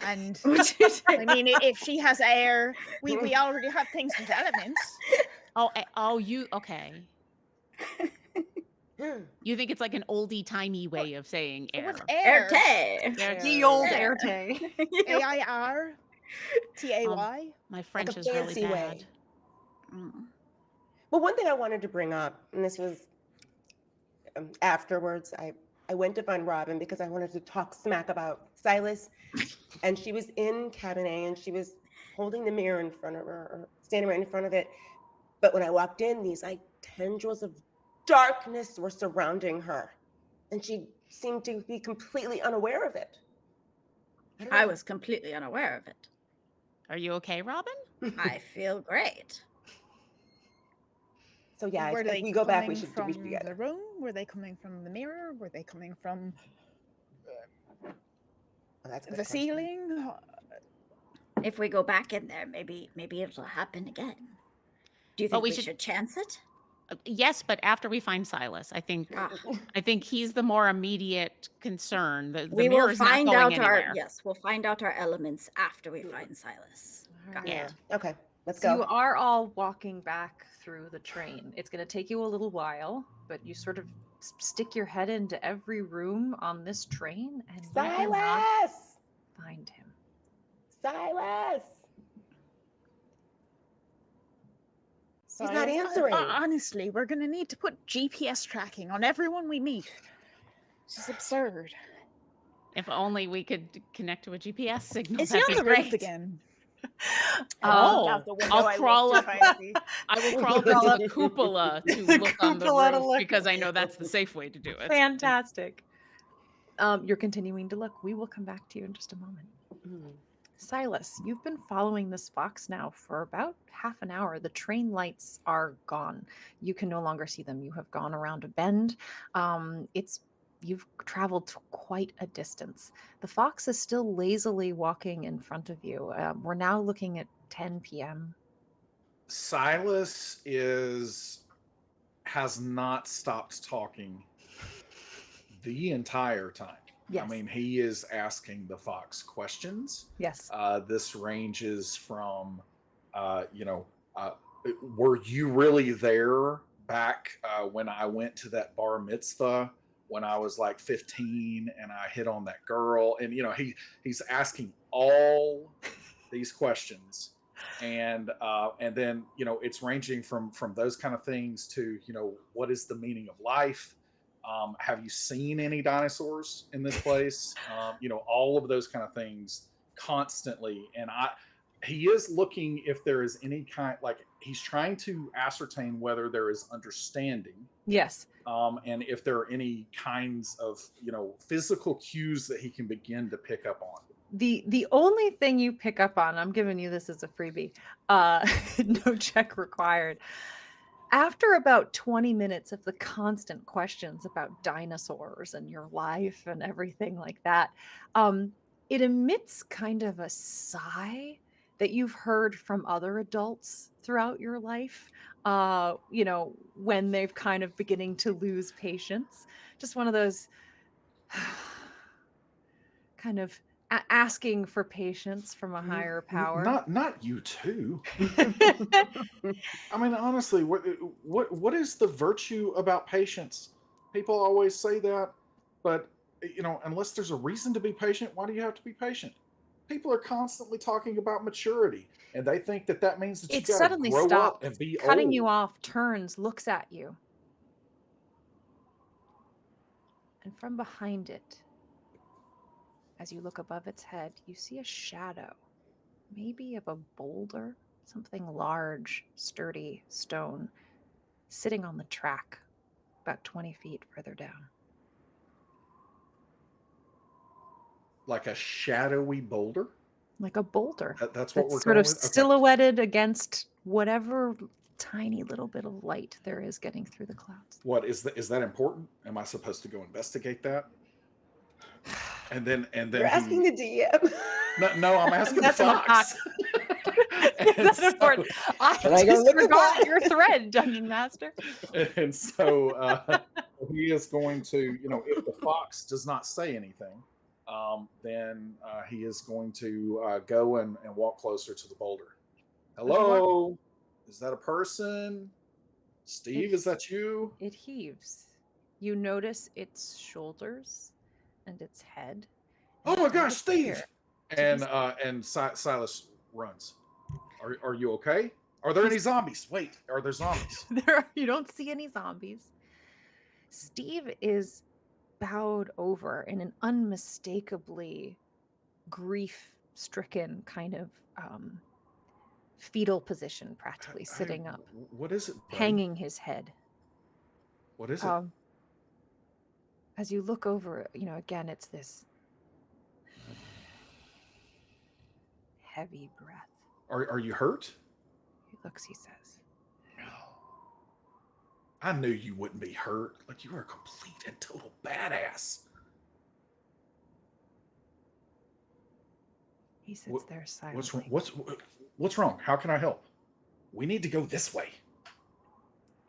And What'd you say? I mean, if she has air, we already have things with elements. You okay? You think it's like an oldie timey way of saying air? What's air? Éarte. The old Air. Éarte. AIRTAY. My French a is really fancy bad. way. Mm. Well, one thing I wanted to bring up, and this was afterwards, I went to find Robin because I wanted to talk smack about Silas. And she was in cabinet and she was holding the mirror in front of her, or standing right in front of it. But when I walked in, these like tendrils of darkness were surrounding her. And she seemed to be completely unaware of it. don't I know. was completely unaware of it. Are you okay, Robin? I feel great. So yeah, Were if they we go back, we coming should from be the together. room? Were they coming from the mirror? Were they coming from Oh, that's a good the question. ceiling? If we go back in there, maybe it'll happen again. Do you think we we should- should chance it? Yes, but after we find Silas, I think he's the more immediate concern. The We will mirror's find not going out anywhere. we'll find out our elements after we find Silas. Got Yeah. it. Okay, let's So you go. are all walking back through the train. It's going to take you a little while, but you sort of stick your head into every room on this train and you cannot Silas! find him. Silas! He's not So, answering. honestly, we're going to need to put GPS tracking on everyone we meet. This is absurd. If only we could connect to a GPS signal. Is he that'd on be the great. roof again? Oh, Out the window, I'll I crawl look up. to find- I will crawl Crawl up up. to the cupola to The look on the cupola to roof look. because I know that's the safe way to do it. Fantastic. You're continuing to look. We will come back to you in just a moment. Mhm. Silas, you've been following this fox now for about half an hour. The train lights are gone. You can no longer see them. You have gone around a bend. You've traveled quite a distance. The fox is still lazily walking in front of you. We're now looking at 10 p.m. Silas has not stopped talking the entire time. Yes. I mean, he is asking the fox questions. Yes. This ranges from, were you really there back when I went to that bar mitzvah when I was like 15 and I hit on that girl? And, he's asking all these questions. And then, it's ranging from those kind of things to, what is the meaning of life? Have you seen any dinosaurs in this place? All of those kind of things constantly. And he is looking if there is any kind, like he's trying to ascertain whether there is understanding, Yes. and if there are any kinds of physical cues that he can begin to pick up on. The only thing you pick up on, I'm giving you this as a freebie, no check required. After about 20 minutes of the constant questions about dinosaurs and your life and everything like that, it emits kind of a sigh that you've heard from other adults throughout your life, when they've kind of beginning to lose patience. Just one of those kind of asking for patience from a higher power. Not you too. I mean, honestly, what is the virtue about patience? People always say that, but unless there's a reason to be patient, why do you have to be patient? People are constantly talking about maturity, and they think that means that you It got to suddenly grow up stops, and be cutting old. you off, turns, looks at you. And from behind it, as you look above its head, you see a shadow, maybe of a boulder, something large, sturdy, stone, sitting on the track about 20 feet further down. Like a shadowy boulder? Like a boulder. That's what we're sort going of with? Okay. silhouetted against whatever tiny little bit of light there is getting through the clouds. What is that important? Am I supposed to go investigate that? And then You're asking the DM. No, I'm asking the That's in the fox. That's important. I I go just look at forgot that? your thread, Dungeon Master. And so he is going to, if the fox does not say anything, then he is going to go and walk closer to the boulder. Hello? Is that a person? Steve, is that you? It heaves. You notice its shoulders and its head. Oh my gosh, Steve! Here. And Silas runs. Are you okay? Are there any zombies? Wait, are there zombies? You don't see any zombies. Steve is bowed over in an unmistakably grief-stricken kind of fetal position, practically sitting up. What is it, buddy? Hanging his head. What is it? As you look over, again, it's this heavy breath. Are you hurt? He looks, he says. No. I knew you wouldn't be hurt. Like, you are a complete and total badass. He sits there silently. What's wrong? How can I help? We need to go this way.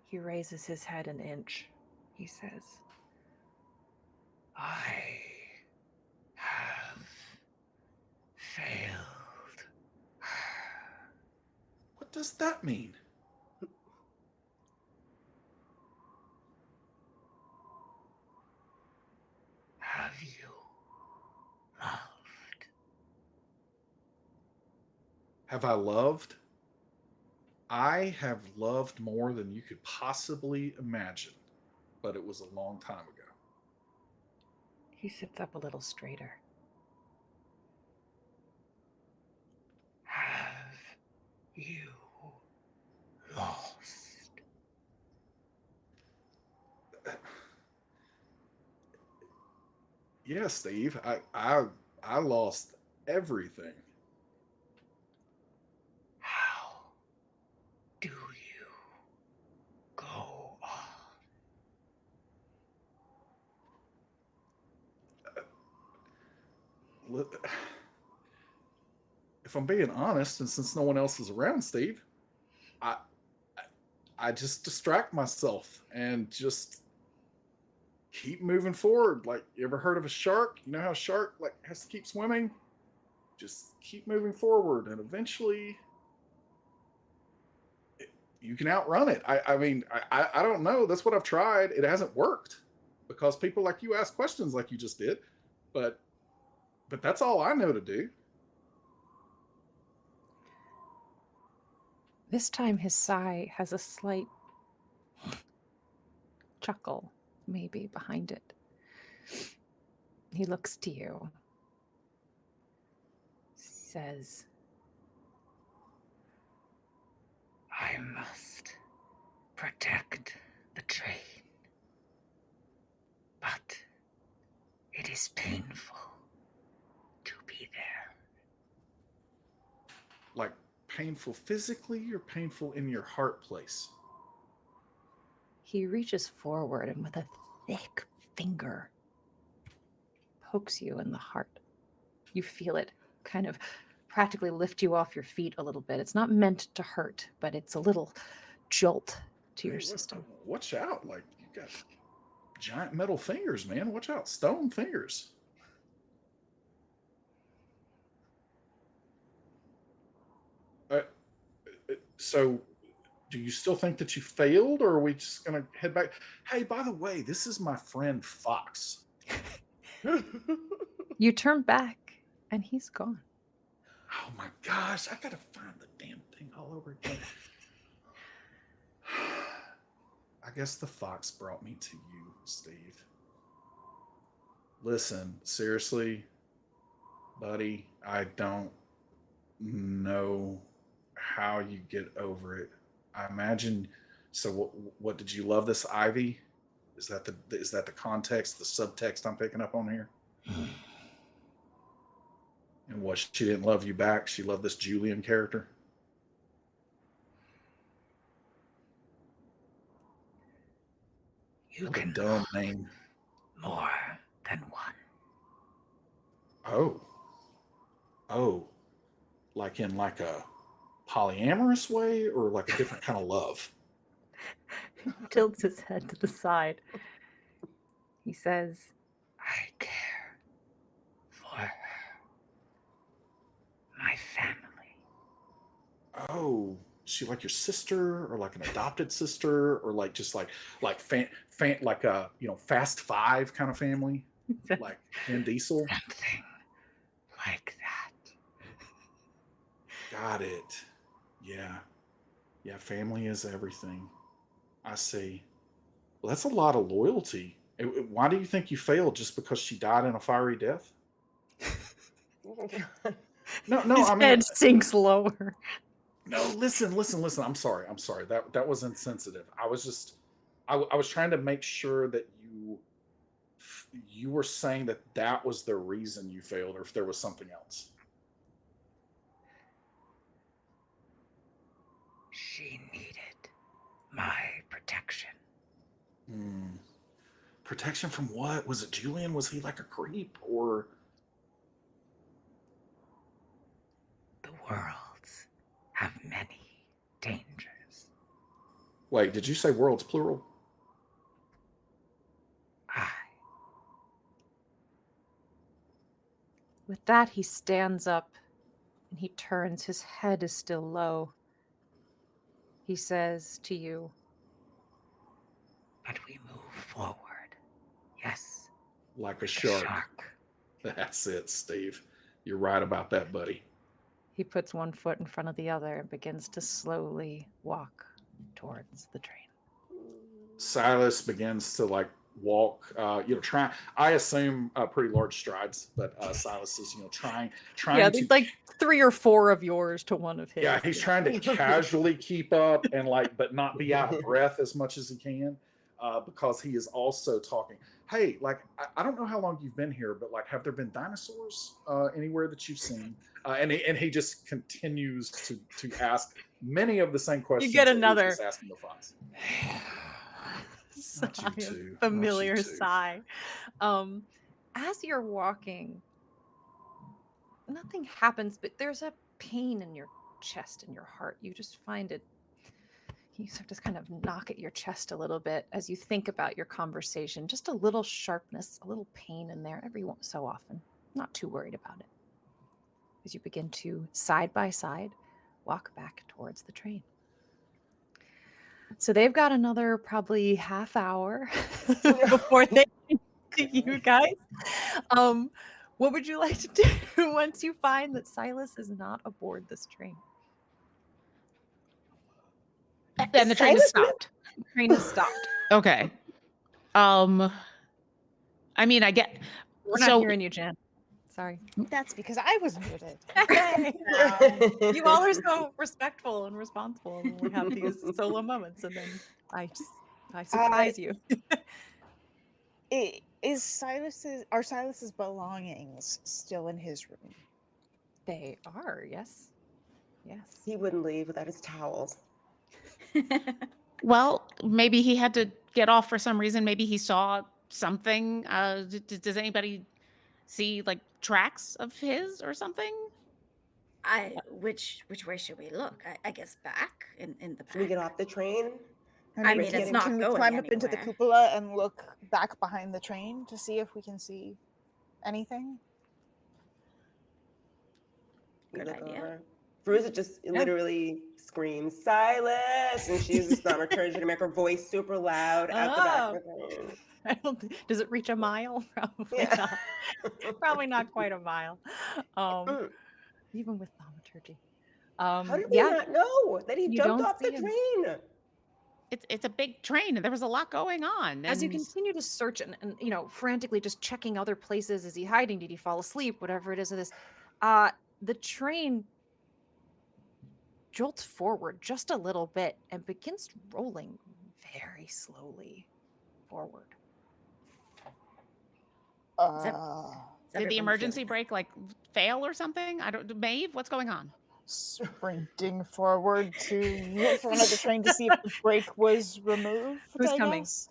He raises his head an inch. He says, I have failed. What does that mean? Have you loved? Have I loved? I have loved more than you could possibly imagine, but it was a long time ago. He sits up a little straighter. Have you lost? Yeah, Steve, I lost everything. How do you go on? If I'm being honest, and since no one else is around, Steve, I just distract myself and just keep moving forward. Like, you ever heard of a shark? You know how a shark has to keep swimming? Just keep moving forward, and eventually you can outrun it. I mean, I don't know. That's what I've tried. It hasn't worked because people like you ask questions like you just did, but that's all I know to do. This time his sigh has a slight chuckle, maybe, behind it. He looks to you. Says, I must protect the train. But it is painful to be there. Like painful physically or painful in your heart place? He reaches forward and with a thick finger pokes you in the heart. You feel it kind of practically lift you off your feet a little bit. It's not meant to hurt, but it's a little jolt to your system. Watch out. Like, you got giant metal fingers, man. Watch out. Stone fingers. So, do you still think that you failed, or are we just going to head back? Hey, by the way, this is my friend Fox. You turn back, and he's gone. Oh my gosh, I gotta find the damn thing all over again. I guess the fox brought me to you, Steve. Listen, seriously, buddy, I don't know how you get over it. I imagine. So, what did you love this Ivy? Is that the context, the subtext I'm picking up on here? And what, she didn't love you back? She loved this Julian character? You What a can dumb name. more than one. Oh, like in like a polyamorous way, or like a different kind of love? He tilts his head to the side. He says, I care for her. My family. Oh, she like your sister, or like an adopted sister, or like just like like a Fast Five kind of family, like Vin Diesel. Something like that. Got it. Yeah, family is everything. I see. Well, that's a lot of loyalty. Why do you think you failed? Just because she died in a fiery death? No, his I mean, head sinks lower. no. Listen. I'm sorry. That was insensitive. I was trying to make sure that you were saying that was the reason you failed, or if there was something else. She needed my protection. Protection from what? Was it Julian? Was he like a creep, or? The worlds have many dangers. Wait, did you say worlds plural? With that, he stands up and he turns. His head is still low. He says to you, But we move forward. Yes. Like a shark. That's it, Steve. You're right about that, buddy. He puts one foot in front of the other and begins to slowly walk towards the train. Silas begins to walk, try. I assume pretty large strides, but Silas is, trying. Yeah, to, like 3 or 4 of yours to one of his. Yeah, he's trying to casually keep up and but not be out of breath as much as he can, because he is also talking. Hey, I don't know how long you've been here, but have there been dinosaurs anywhere that you've seen? And he just continues to ask many of the same questions. You get another. That he was just asking the fox. Sigh, a familiar sigh. As you're walking, nothing happens, but there's a pain in your chest and your heart. You just find it. You start to kind of knock at your chest a little bit as you think about your conversation. Just a little sharpness, a little pain in there every so often. Not too worried about it. As you begin to, side by side, walk back towards the train. So they've got another probably half hour before they get to you guys. What would you like to do once you find that Silas is not aboard this train? And the train is stopped. The train is stopped. Okay. I mean, I get. We're not hearing you, Jen. Sorry. That's because I was muted. You all are so respectful and responsible when we have these solo moments, and then I surprise you. Are Silas's belongings still in his room? They are, yes. Yes. He wouldn't leave without his towels. Well, maybe he had to get off for some reason. Maybe he saw something. Does anybody see like tracks of his or something? Which way should we look? I guess back in the back. Can we get off the train? I mean, it's not Can we going climb up into the anywhere. cupola and look back behind the train to see if we can see anything? You Good look idea. over. Fairuza just literally screams, Silas! And she uses thaumaturgy to make her voice super loud at the back of the train. I don't does it reach a mile? Probably Yeah. not. Probably not quite a mile. Even with thaumaturgy. How did we not know that he You jumped don't off the see him. train? It's a big train and there was a lot going on. As you and- continue to search and frantically just checking other places, is he hiding? Did he fall asleep? Whatever it is of this, the train jolts forward just a little bit and begins rolling very slowly forward. Is Did the everyone emergency feeling brake like fail or something? Maeve, what's going on? Sprinting forward to the front of the train to see if the brake was removed. Who's I coming? guess.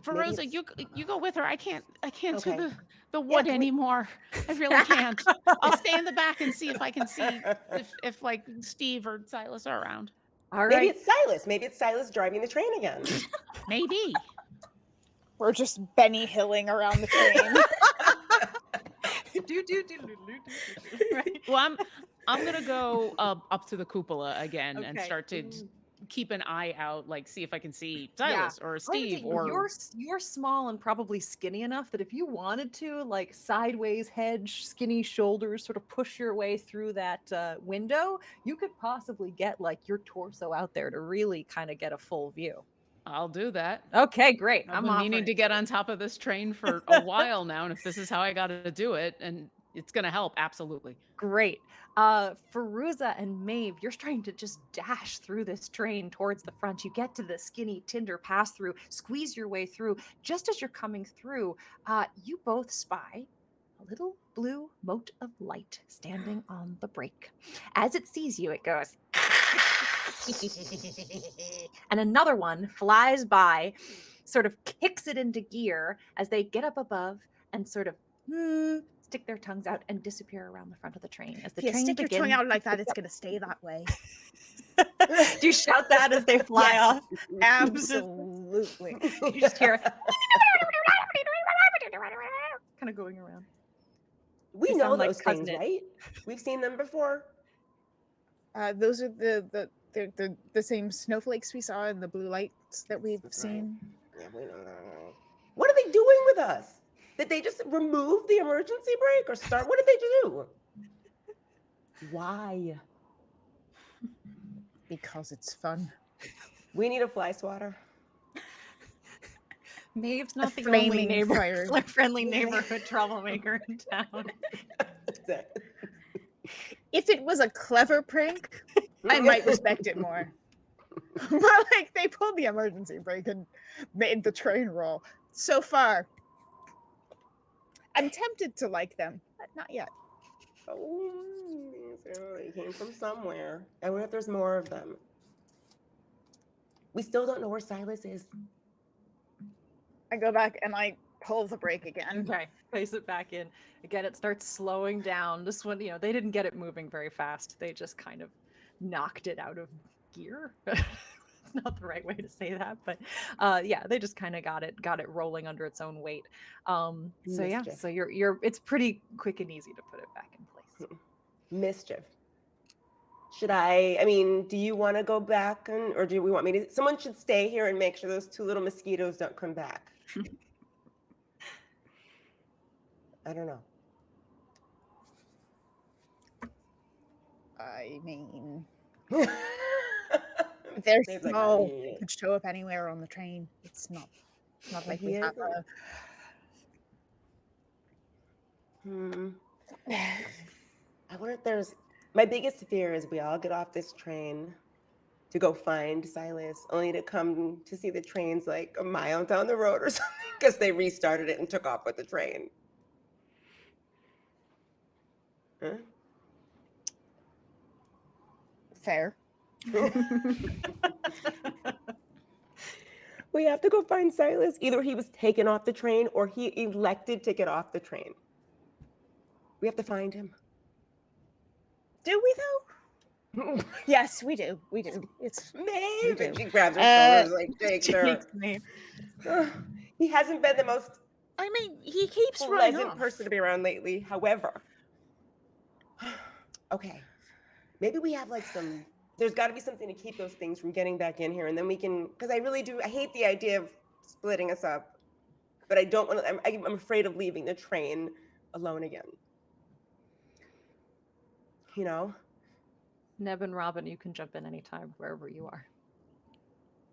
Fairuza, it's- you go with her. I can't Okay. do the wood can we- anymore. I really can't. I'll stay in the back and see if I can see if like Steve or Silas are around. All Maybe right. it's Silas. Maybe it's Silas driving the train again. Maybe. We're just Benny Hilling around the train. Right. Well, I'm gonna go up to the cupola again and Okay. start to keep an eye out, like see if I can see Yeah. Silas or Granted, Steve or you're small and probably skinny enough that if you wanted to, like sideways hedge, skinny shoulders, sort of push your way through that window, you could possibly get like your torso out there to really kind of get a full view. I'll do that. Okay, great. I've I'm been meaning offering to it get you. on top of this train for a while now, and if this is how I got to do it, and it's gonna help, absolutely. Great. Fairuza and Maeve, you're trying to just dash through this train towards the front. You get to the skinny tinder pass through, squeeze your way through. Just as you're coming through, you both spy a little blue mote of light standing on the brake. As it sees you, it goes, and another one flies by, sort of kicks it into gear as they get up above and sort of stick their tongues out and disappear around the front of the train. As the If you train stick your tongue begins out like to that, pick it's up- going to stay that way. Do you shout that as they fly Yes. off? Absolutely. You just hear kind of going around. We They know sound like those things, cousin it. right? We've seen them before. Those are the same snowflakes we saw in the blue lights that we've Right. seen. Yeah, we know. What are they doing with us? Did they just remove the emergency brake or start? What did they do? Why? Because it's fun. We need a fly swatter. Maeve's not the flaming only neighbor, fire. friendly neighborhood troublemaker in town. If it was a clever prank, I might respect it more. But like they pulled the emergency brake and made the train roll. So far, I'm tempted to like them, but not yet. Oh, so they came from somewhere. I wonder if there's more of them. We still don't know where Silas is. I go back and I pull the brake again. Okay, place it back in. Again, it starts slowing down. This one, they didn't get it moving very fast. They just kind of knocked it out of gear. It's not the right way to say that, but yeah, they just kind of got it rolling under its own weight. So yeah, Mischief. so it's pretty quick and easy to put it back in place. Mischief. Should I mean, do you want to go back or do we want me to? Someone should stay here and make sure those two little mosquitoes don't come back. I don't know. I mean, They're they're Dave's like, small. "Yeah." They could show up anywhere on the train. It's not like we He have is a- I wonder if there's. My biggest fear is we all get off this train to go find Silas, only to come to see the train's like a mile down the road or something because they restarted it and took off with the train. Huh? Fair. We have to go find Silas. Either he was taken off the train or he elected to get off the train. We have to find him. Do we though? Yes, we do. We do. It's Maeve. We And do. she grabs her shoulders like, takes her. Takes me. He hasn't been the most I mean, he keeps running pleasant off. person to be around lately. However, okay, maybe we have like some. There's got to be something to keep those things from getting back in here, and then we can. Because I really do. I hate the idea of splitting us up, but I don't want to. I'm afraid of leaving the train alone again. You know. Neb and Robin, you can jump in anytime wherever you are.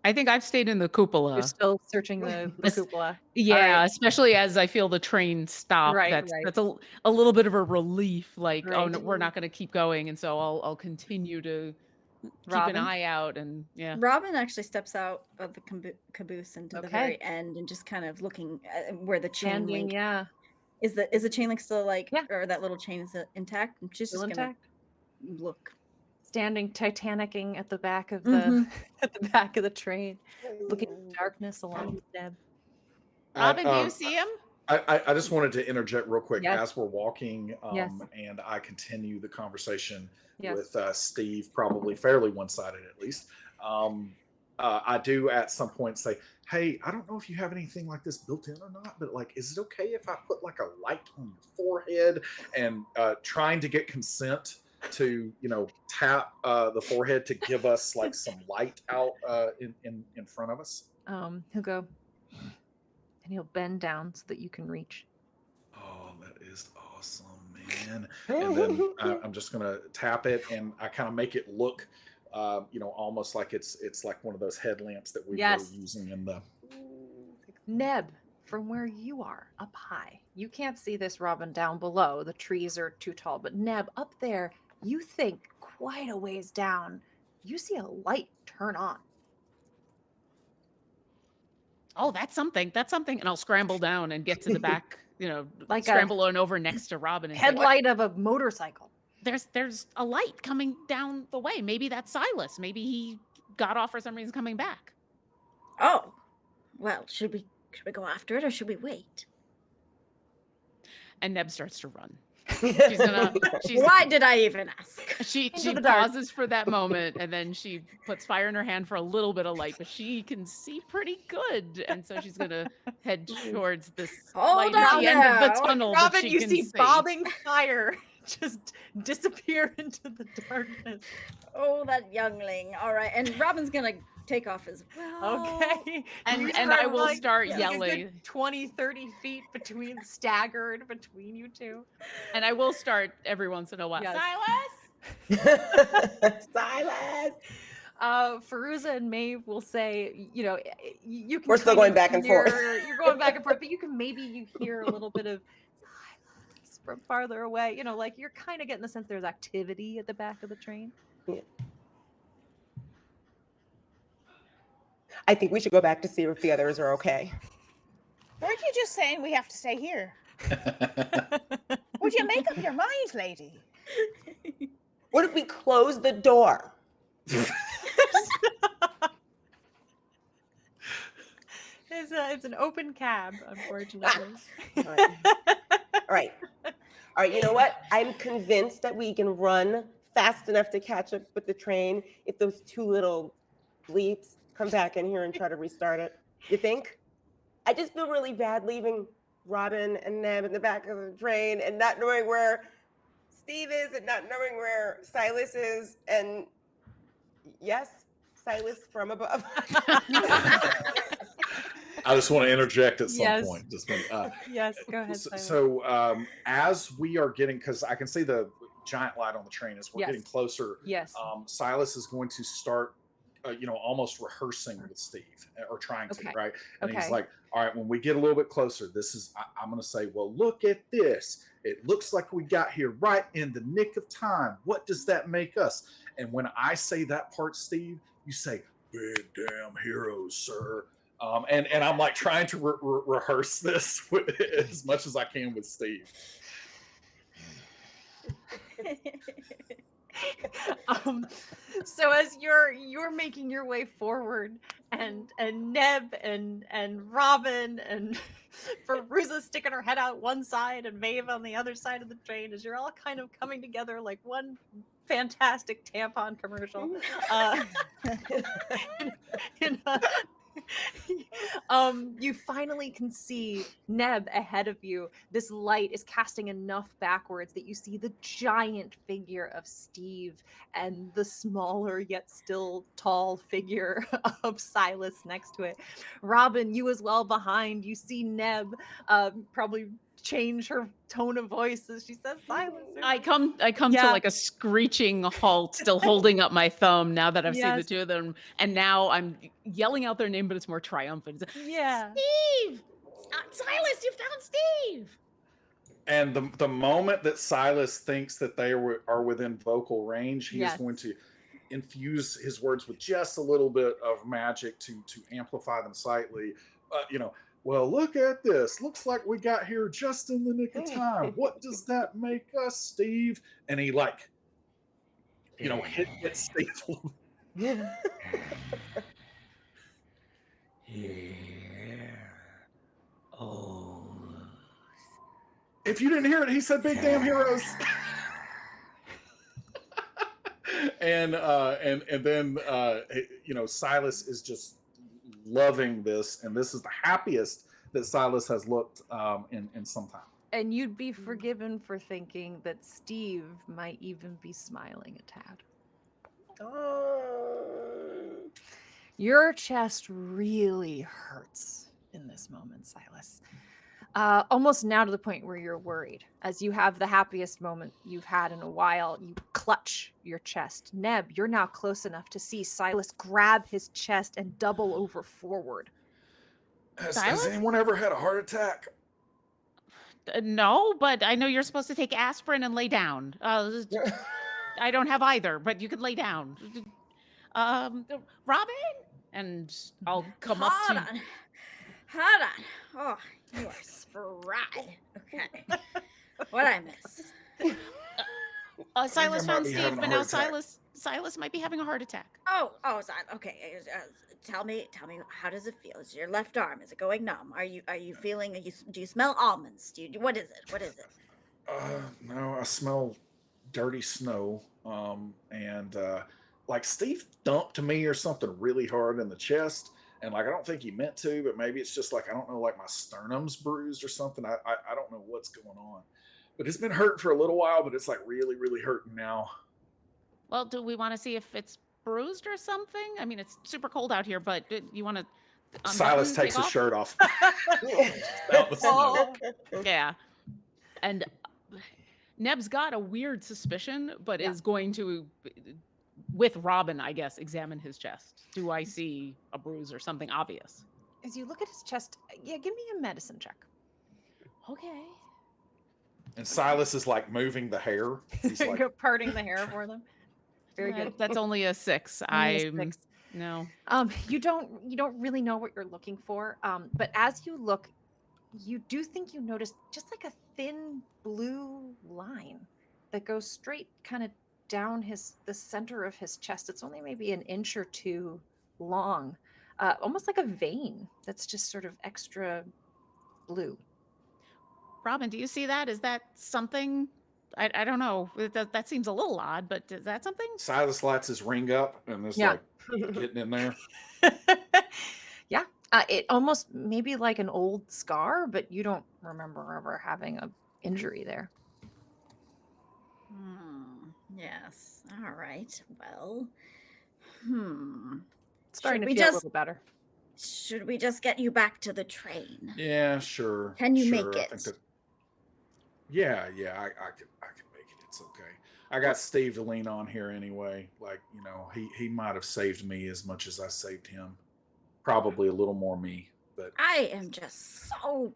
I think I've stayed in the cupola. You're still searching the Yes. cupola. Yeah, right. especially as I feel the train stop. Right, that's right. that's a little bit of a relief. Like, oh Right. no, we're not going to keep going, and so I'll continue to keep Robin? an eye out. And yeah, Robin actually steps out of the caboose into the Okay. very end and just kind of looking at where the chain Standing, link yeah. is. The chain link still like, Yeah. or that little chain is intact? And she's Still just gonna intact. look. Standing Titanicing at the back of the Mhm. at the back of the train, looking in the darkness along with Neb. Robin, do you see him? I just wanted to interject real quick Yes. as we're walking, Yes. and I continue the conversation Yes. with Steve, probably fairly one-sided at least. I do at some point say, "Hey, I don't know if you have anything like this built in or not, but like, is it okay if I put like a light on your forehead?" And trying to get consent to tap the forehead to give us like some light out in front of us. He'll go and he'll bend down so that you can reach. Oh, that is awesome, man. And then I'm just gonna tap it, and I kind of make it look almost like it's like one of those headlamps that we Yes. were using in the Neb, from where you are up high, you can't see this, Robin, down below. The trees are too tall, but Neb, up there, you think quite a ways down, you see a light turn on. Oh, that's something. That's something. And I'll scramble down and get to the back. Like a scramble on over next to Robin and say, "What? Headlight of a motorcycle. There's a light coming down the way. Maybe that's Silas. Maybe he got off for some reason coming back." Oh, well, should we go after it or should we wait? And Neb starts to run. She's Why did I even ask? She the dark. pauses for that moment, and then she puts fire in her hand for a little bit of light, but she can see pretty good, and so she's gonna head towards this Hold light at on the end of the now. tunnel. that Robin, she you can see bobbing fire just disappear into the darkness. Oh, that youngling. All right, and Robin's gonna take off as well. Okay. And You I start, will like, start like a good yelling. 20, 30 feet staggered between you two. And I will start every once in a while. Yes. Silas! Silas. Fairuza and Maeve will say, you can. We're still kind going of back and forth. You're going back and forth, but you hear a little bit of silence from farther away. Like you're kind of getting the sense there's activity at the back of the train. Yeah. I think we should go back to see if the others are okay. Weren't you just saying we have to stay here? Would you make up your mind, lady? What if we close the door? It's an open cab, unfortunately. All right. You know what? I'm convinced that we can run fast enough to catch up with the train if those two little bleeps come back in here and try to restart it. You think? I just feel really bad leaving Robin and Neb in the back of the train and not knowing where Steve is and not knowing where Silas is. And yes, Silas from above. I just want to interject at some Yes. point. Yes, go ahead. Silas. So as we are getting, because I can see the giant light on the train as we're Yes. getting closer, Yes. Silas is going to start almost rehearsing with Steve, or trying to, Okay. right? And he's Okay. like, all right, when we get a little bit closer, I'm going to say, well, look at this. It looks like we got here right in the nick of time. What does that make us? And when I say that part, Steve, you say, big damn heroes, sir. And I'm like trying to rehearse this as much as I can with Steve. So as you're making your way forward, and Neb and Robin and Fairuza sticking her head out one side and Maeve on the other side of the train, as you're all kind of coming together like one fantastic tampon commercial. in a, you finally can see Neb ahead of you. This light is casting enough backwards that you see the giant figure of Steve and the smaller yet still tall figure of Silas next to it. Robin, you as well behind. You see Neb probably change her tone of voice as she says Silas. I come Yeah. to like a screeching halt, still holding up my thumb now that I've seen the Yes. two of them. And now I'm yelling out their name, but it's more triumphant. It's, Yeah. Steve! Silas, you found Steve! And the moment that Silas thinks that they are within vocal range, he Yes. is going to infuse his words with just a little bit of magic to amplify them slightly. Well, look at this. Looks like we got here just in the nick of time. What does that make us, Steve? And he hit Steve. If you didn't hear it, he said big damn heroes. And then Silas is just loving this, and this is the happiest that Silas has looked in some time. And you'd be forgiven for thinking that Steve might even be smiling a tad. Your chest really hurts in this moment, Silas. Almost now to the point where you're worried. As you have the happiest moment you've had in a while, you clutch your chest. Neb, you're now close enough to see Silas grab his chest and double over forward. Has Silas? anyone ever had a heart attack? No, but I know you're supposed to take aspirin and lay down. I don't have either, but you could lay down. Robin? And I'll come up to... Hold on. Oh, you are spry. Okay. What'd I miss? Silas might found be Steve, having a but now heart attack. Silas might be having a heart attack. Okay. Tell me, how does it feel? Is your left arm? Is it going numb? Are you feeling? Do you smell almonds? What is it? No, I smell dirty snow. And Steve thumped me or something really hard in the chest. And I don't think he meant to, but maybe it's just I don't know, my sternum's bruised or something. I don't know what's going on. But it's been hurting for a little while, but it's really, really hurting now. Well, do we want to see if it's bruised or something? I mean, it's super cold out here, but you want to... Silas takes his shirt off. Yeah. And Neb's got a weird suspicion, but is going to, with Robin, I guess, examine his chest. Do I see a bruise or something obvious? As you look at his chest, give me a medicine check. Okay. And Silas is moving the hair. He's You're parting the hair for them. Very good. That's only a 6. Only a 6. No. You don't really know what you're looking for. But as you look, you do think you notice just a thin blue line that goes straight kind of down the center of his chest. It's only maybe an inch or two long, almost like a vein that's just sort of extra blue. Robin, do you see that? Is that something? I don't know. That seems a little odd, but is that something? Silas lights his ring up and is getting in there. Yeah. It almost maybe like an old scar, but you don't remember ever having an injury there. Yes. All right. Well. Starting to feel a little better. Should we just get you back to the train? Yeah, sure. Can you sure. make it? I think that, yeah, I can make it. It's okay. I got Steve to lean on here anyway. Like, he might have saved me as much as I saved him. Probably a little more me, but I am just so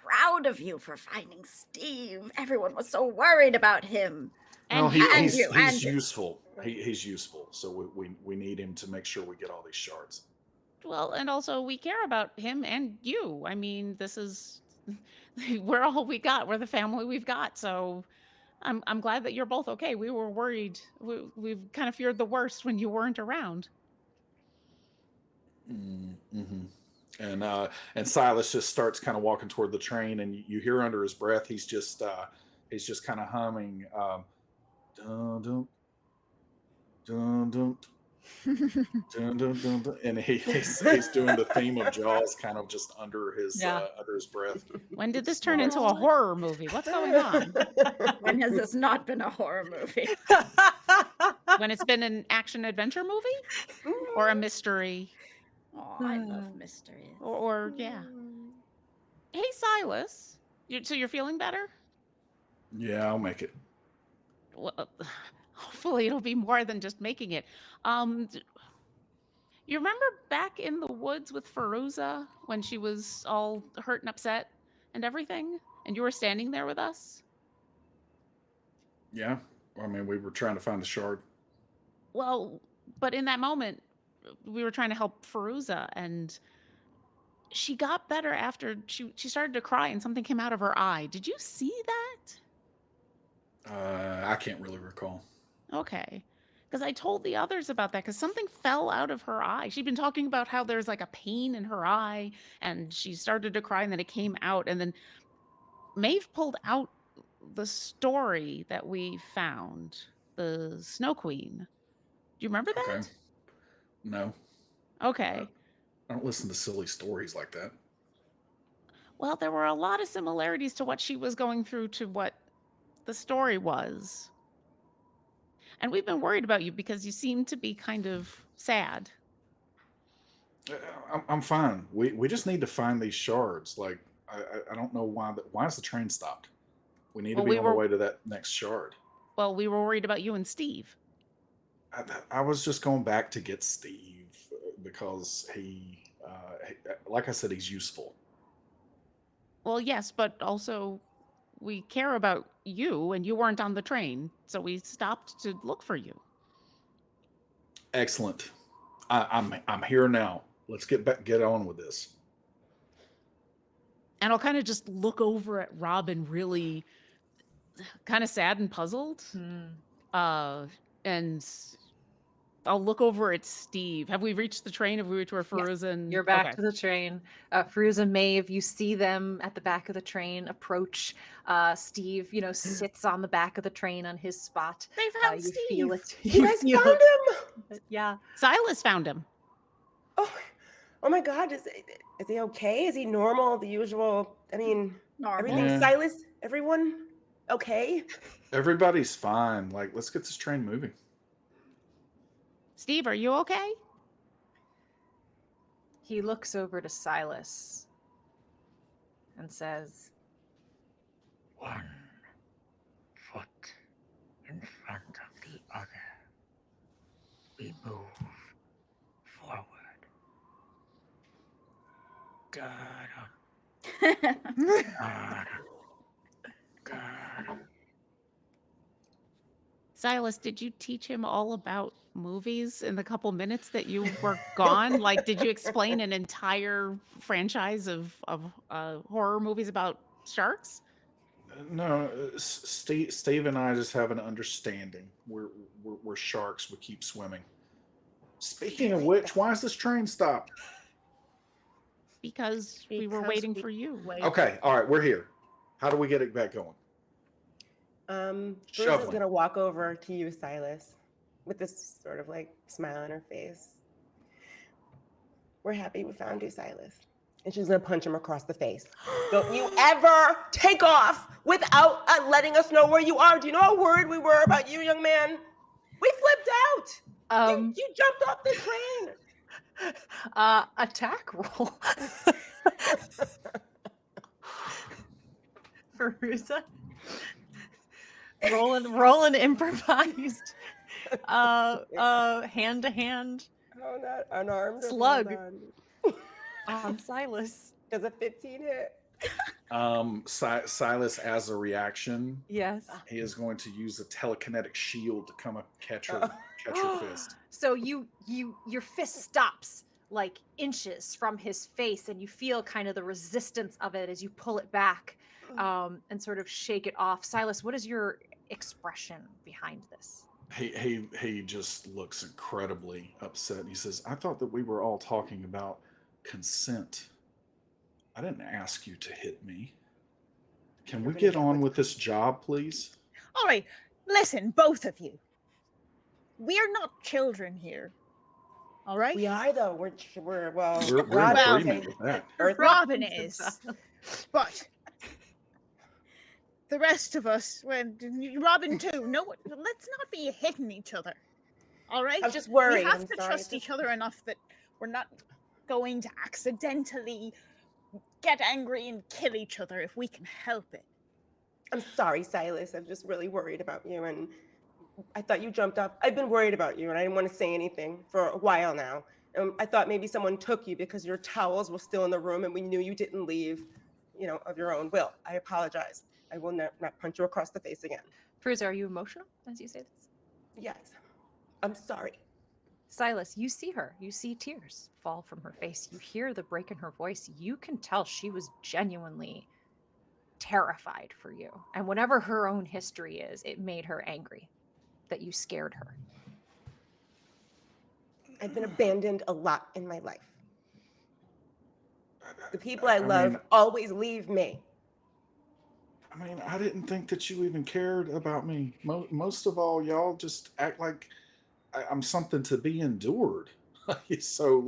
proud of you for finding Steve. Everyone was so worried about him. no, And he's you. useful. He's useful. So we need him to make sure we get all these shards. Well, and also we care about him and you. I mean, this is we're all we got. We're the family we've got. So I'm glad that you're both okay. We were worried. We kind of feared the worst when you weren't around. Mm-hmm. And Silas just starts kind of walking toward the train, and you hear under his breath he's just kind of humming, dun, dun, dun, dun, dun, dun, dun, dun, and he's doing the theme of Jaws, kind of just under his breath. When did this turn into a horror movie? What's going on? When has this not been a horror movie? When it's been an action adventure movie or a mystery? Oh, I love mysteries. Or yeah. Hey, Silas. So you're feeling better? Yeah, I'll make it. Well, hopefully it'll be more than just making it. You remember back in the woods with Fairuza when she was all hurt and upset and everything? And you were standing there with us? Yeah. I mean, we were trying to find the shard. Well, but in that moment, we were trying to help Fairuza, and she got better after she started to cry and something came out of her eye. Did you see that? I can't really recall. Okay. Because I told the others about that because something fell out of her eye. She'd been talking about how there's like a pain in her eye, and she started to cry, and then it came out. And then Maeve pulled out the story that we found, the Snow Queen. Do you remember that? Okay. No. Okay. I don't listen to silly stories like that. Well, there were a lot of similarities to what she was going through to what the story was. And we've been worried about you because you seem to be kind of sad. I'm fine. We just need to find these shards. Like, I don't know why is the train stopped? We need to be on the way to that next shard. Well, we were worried about you and Steve. I was just going back to get Steve because he, like I said, he's useful. Well, yes, but also we care about you, and you weren't on the train, so we stopped to look for you. Excellent. I'm here now. Let's get on with this. And I'll kind of just look over at Robin, really kind of sad and puzzled. And I'll look over at Steve. Have we reached the train? Have we reached where Fairuza and... You're back to the train. Fairuza and Maeve, you see them at the back of the train approach. Steve, sits on the back of the train on his spot. They found you Steve. feel it. You guys found him? Yeah. Silas found him. Oh my God! Is he okay? Is he normal? The usual? I mean, Normal. everything. Yeah. Silas, everyone, okay? Everybody's fine. Like, let's get this train moving. Steve, are you okay? He looks over to Silas and says, One foot in front of the other. We move forward. Da-da, da-da, da-da. Silas, did you teach him all about movies in the couple minutes that you were gone? Like, did you explain an entire franchise of horror movies about sharks? No, Steve and I just have an understanding. We're sharks. We keep swimming. Speaking of which, why is this train stopped? Because we were waiting for you. Okay, all right, we're here. How do we get it back going? Fairuza's Shuffling. gonna walk over to you, Silas, with this sort of like smile on her face. We're happy we found you, Silas. And she's gonna punch him across the face. Don't you ever take off without letting us know where you are. Do you know how worried we were about you, young man? We flipped out. You jumped off the train. attack roll. Fairuza. Roland improvised hand to hand Oh, not unarmed. Okay, Slug. hold on Silas. Does a 15 hit? Silas, as a reaction, Yes. he is going to use a telekinetic shield to come up and catch her fist. So your fist stops like inches from his face, and you feel kind of the resistance of it as you pull it back and sort of shake it off. Silas, what is your expression behind this? He just looks incredibly upset. He says, "I thought that we were all talking about consent. I didn't ask you to hit me. Can we get on with this job, please?" All right, listen, both of you. We're not children here. All right? We are, though. We're We're in Well, agreement with that. Robin is. But the rest of us, Robin too, no, let's not be hitting each other. All right? I'm just worried. We have I'm to sorry. trust each other enough that we're not going to accidentally get angry and kill each other if we can help it. I'm sorry, Silas. I'm just really worried about you, and I thought you jumped up. I've been worried about you, and I didn't want to say anything for a while now. I thought maybe someone took you because your towels were still in the room, and we knew you didn't leave, of your own will. I apologize. I will not punch you across the face again. Fairuza, are you emotional as you say this? Yes. I'm sorry. Silas, you see her. You see tears fall from her face. You hear the break in her voice. You can tell she was genuinely terrified for you. And whatever her own history is, it made her angry that you scared her. I've been abandoned a lot in my life. The people I love always leave me. I didn't think that you even cared about me. Most of all, y'all just act like I'm something to be endured. So,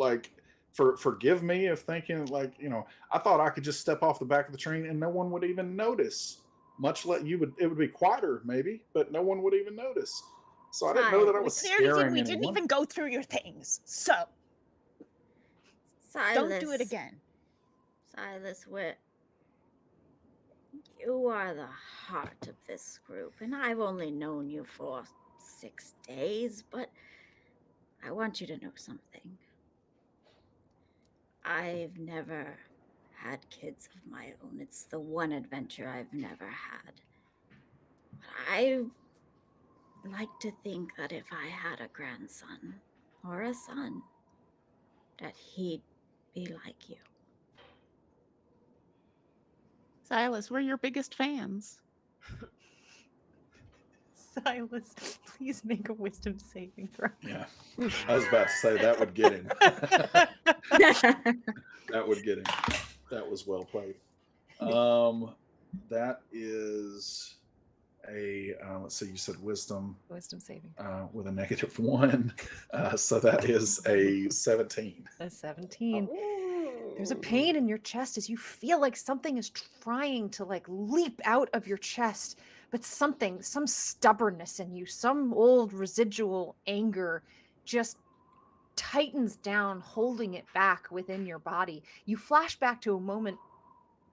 forgive me if thinking I thought I could just step off the back of the train and no one would even notice. Much like it would be quieter maybe, but no one would even notice. So I didn't know that I was scaring We anyone. didn't even go through your things. So Silas, don't do it again. Silas, you are the heart of this group, and I've only known you for 6 days, but I want you to know something. I've never had kids of my own. It's the one adventure I've never had. But I like to think that if I had a grandson or a son, that he'd be like you. Silas, we're your biggest fans. Silas, please make a wisdom saving throw. Yeah, I was about to say that would get him. That would get him. That was well played. That is a let's see. You said wisdom. Wisdom saving. With a -1, so that is a 17. A 17. There's a pain in your chest as you feel like something is trying to leap out of your chest, but some stubbornness in you, some old residual anger just tightens down, holding it back within your body. You flash back to a moment,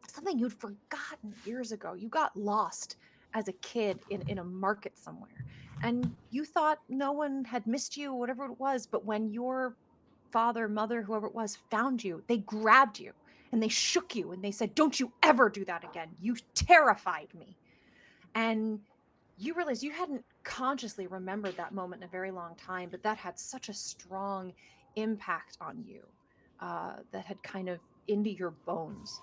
something you'd forgotten years ago. You got lost as a kid in a market somewhere, and you thought no one had missed you, whatever it was, but when your father, mother, whoever it was, found you, they grabbed you and they shook you and they said, "Don't you ever do that again. You terrified me." And you realized you hadn't consciously remembered that moment in a very long time, but that had such a strong impact on you, that had kind of into your bones.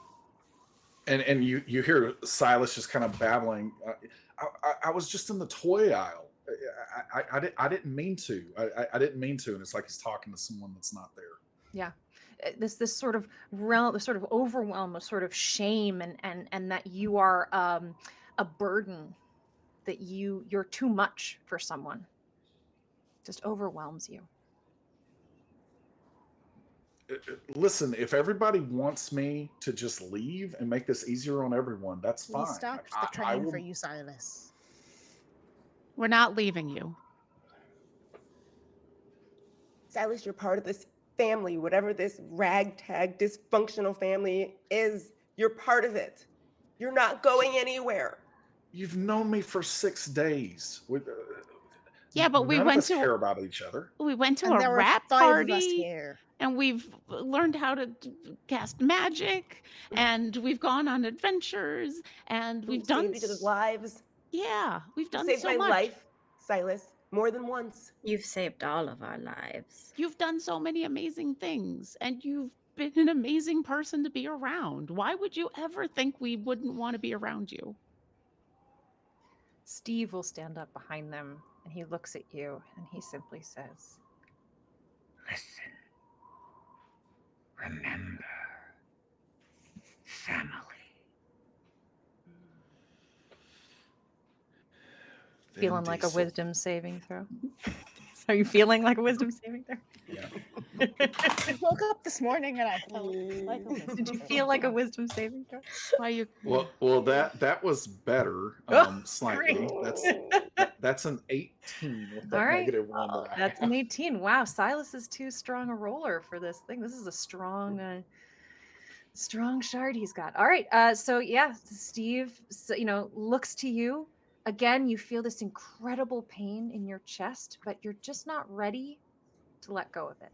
And you hear Silas just kind of babbling. I was just in the toy aisle. I didn't mean to. I didn't mean to. And it's like he's talking to someone that's not there. Yeah. This sort of realm, this sort of overwhelm of sort of shame and that you are a burden, that you're too much for someone. Just overwhelms you. Listen, if everybody wants me to just leave and make this easier on everyone, that's fine. We stopped the train for you, Silas. We're not leaving you. Silas, you're part of this family, whatever this ragtag, dysfunctional family is. You're part of it. You're not going anywhere. You've known me for 6 days. Yeah, but None of us care about each other. we went to And a there were rap 5 of us party, here. and we've learned how to cast magic, and we've gone on adventures, and we've done saved each other's lives. Yeah, we've You done saved so my much. life, Silas, more than once. You've saved all of our lives. You've done so many amazing things, and you've been an amazing person to be around. Why would you ever think we wouldn't want to be around you? Steve will stand up behind them and he looks at you and he simply says, Listen. Remember. Family. feeling Vin like a Diesel. wisdom saving throw. Are you feeling like a wisdom saving throw? Yeah. I woke up this morning and I felt like a wisdom Did you saving feel like a throw. wisdom saving throw? Why you? Well, that was better, Oh, slightly. great. That's an 18 with that All right. negative one that I That's have. an 18. Wow, Silas is too strong a roller for this thing. This is a strong shard he's got. All right. So yeah, Steve, looks to you. Again, you feel this incredible pain in your chest, but you're just not ready to let go of it.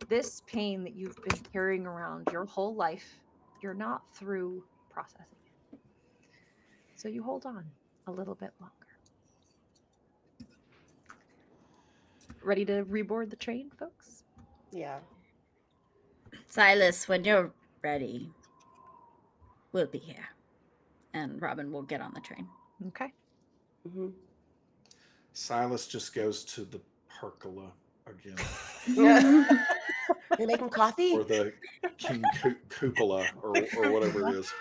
This pain that you've been carrying around your whole life, you're not through processing it. So you hold on a little bit longer. Ready to reboard the train, folks? Yeah. Silas, when you're ready, we'll be here. And Robin will get on the train. Okay. Mm-hmm. Silas just goes to the pergola again, You're making coffee? or the king cupola, or whatever it is.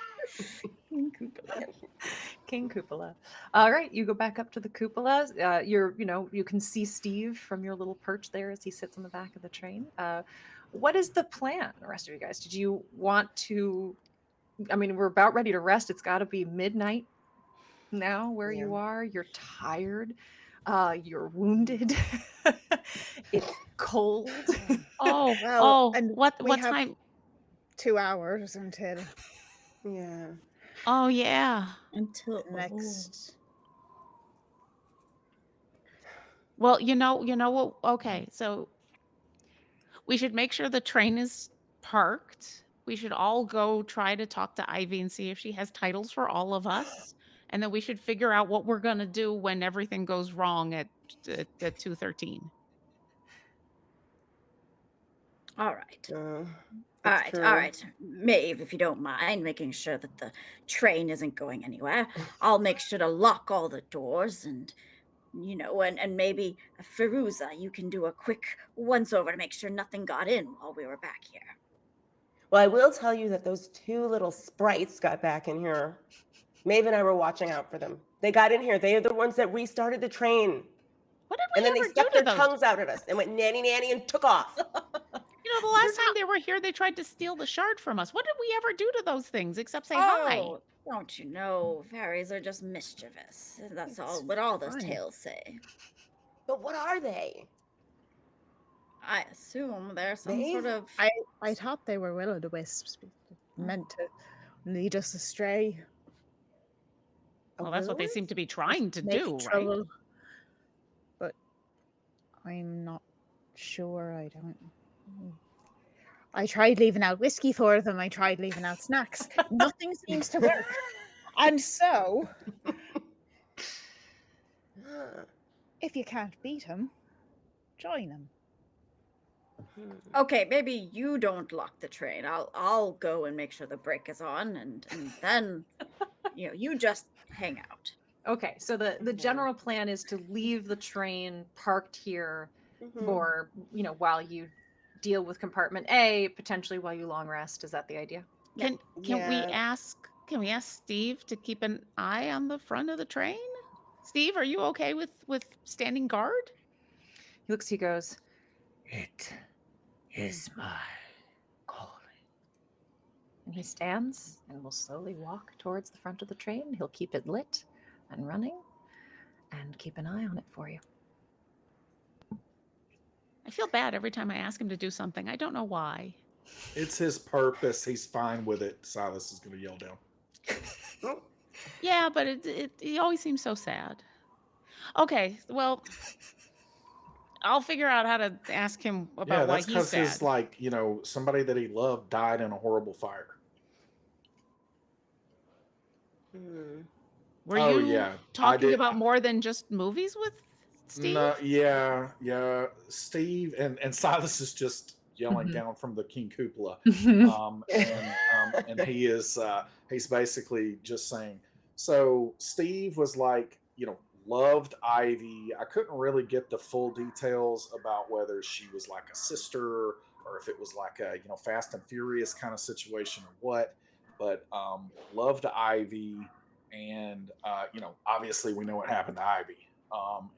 King Cupola. All right, you go back up to the cupola. You can see Steve from your little perch there as he sits on the back of the train. What is the plan, the rest of you guys? Did you want to? I mean, we're about ready to rest. It's got to be midnight now where you are. You're tired. You're wounded. It's cold. What we have time? 2 hours until Yeah. Oh yeah. Until next. Well, you know what? Okay, so we should make sure the train is parked. We should all go try to talk to Ivy and see if she has titles for all of us, and then we should figure out what we're gonna do when everything goes wrong at 2:13. All right. All All right. Maeve, if you don't mind making sure that the train isn't going anywhere, I'll make sure to lock all the doors and maybe Fairuza, you can do a quick once over to make sure nothing got in while we were back here. Well, I will tell you that those 2 little sprites got back in here. Maeve and I were watching out for them. They got in here. They are the ones that restarted the train. What did we And then ever they stuck do to their those? tongues out at us and went nanny and took off. The last time they were here, they tried to steal the shard from us. What did we ever do to those things except say hi? Oh, don't you know, fairies are just mischievous. That's all what all those tales say. But what are they? I assume they're some Maeve? sort of... I thought they were will-o'-the-wisps meant to lead us astray. Well, that's what they seem to be trying to Make do, right? trouble. But I'm not sure. I tried leaving out whiskey for them. I tried leaving out snacks. Nothing seems to work. And so, if you can't beat them, join them. Okay, maybe you don't lock the train. I'll go and make sure the brake is on, and then you just hang out. Okay, so the general plan is to leave the train parked here for while you deal with compartment A, potentially while you long rest. Is that the idea? Can we ask Steve to keep an eye on the front of the train? Steve, are you okay with standing guard? He looks, he goes, It is my calling. and he stands and will slowly walk towards the front of the train. He'll keep it lit and running and keep an eye on it for you. I feel bad every time I ask him to do something. I don't know why. It's his purpose. He's fine with it. Silas is going to yell down. Yeah, but he always seems so sad. Okay, well, I'll figure out how to ask him Yeah, about why that's he's because his sad. like somebody that he loved died in a horrible fire. Hmm. Were Oh you yeah, I talking did. about more than just movies with Steve? No, yeah. Steve and Silas is just yelling Mhm. down from the king cupola, Mhm. and he is he's basically just saying. So Steve was like, loved Ivy. I couldn't really get the full details about whether she was like a sister or if it was like a Fast and Furious kind of situation or what. But loved Ivy, and obviously we know what happened to Ivy.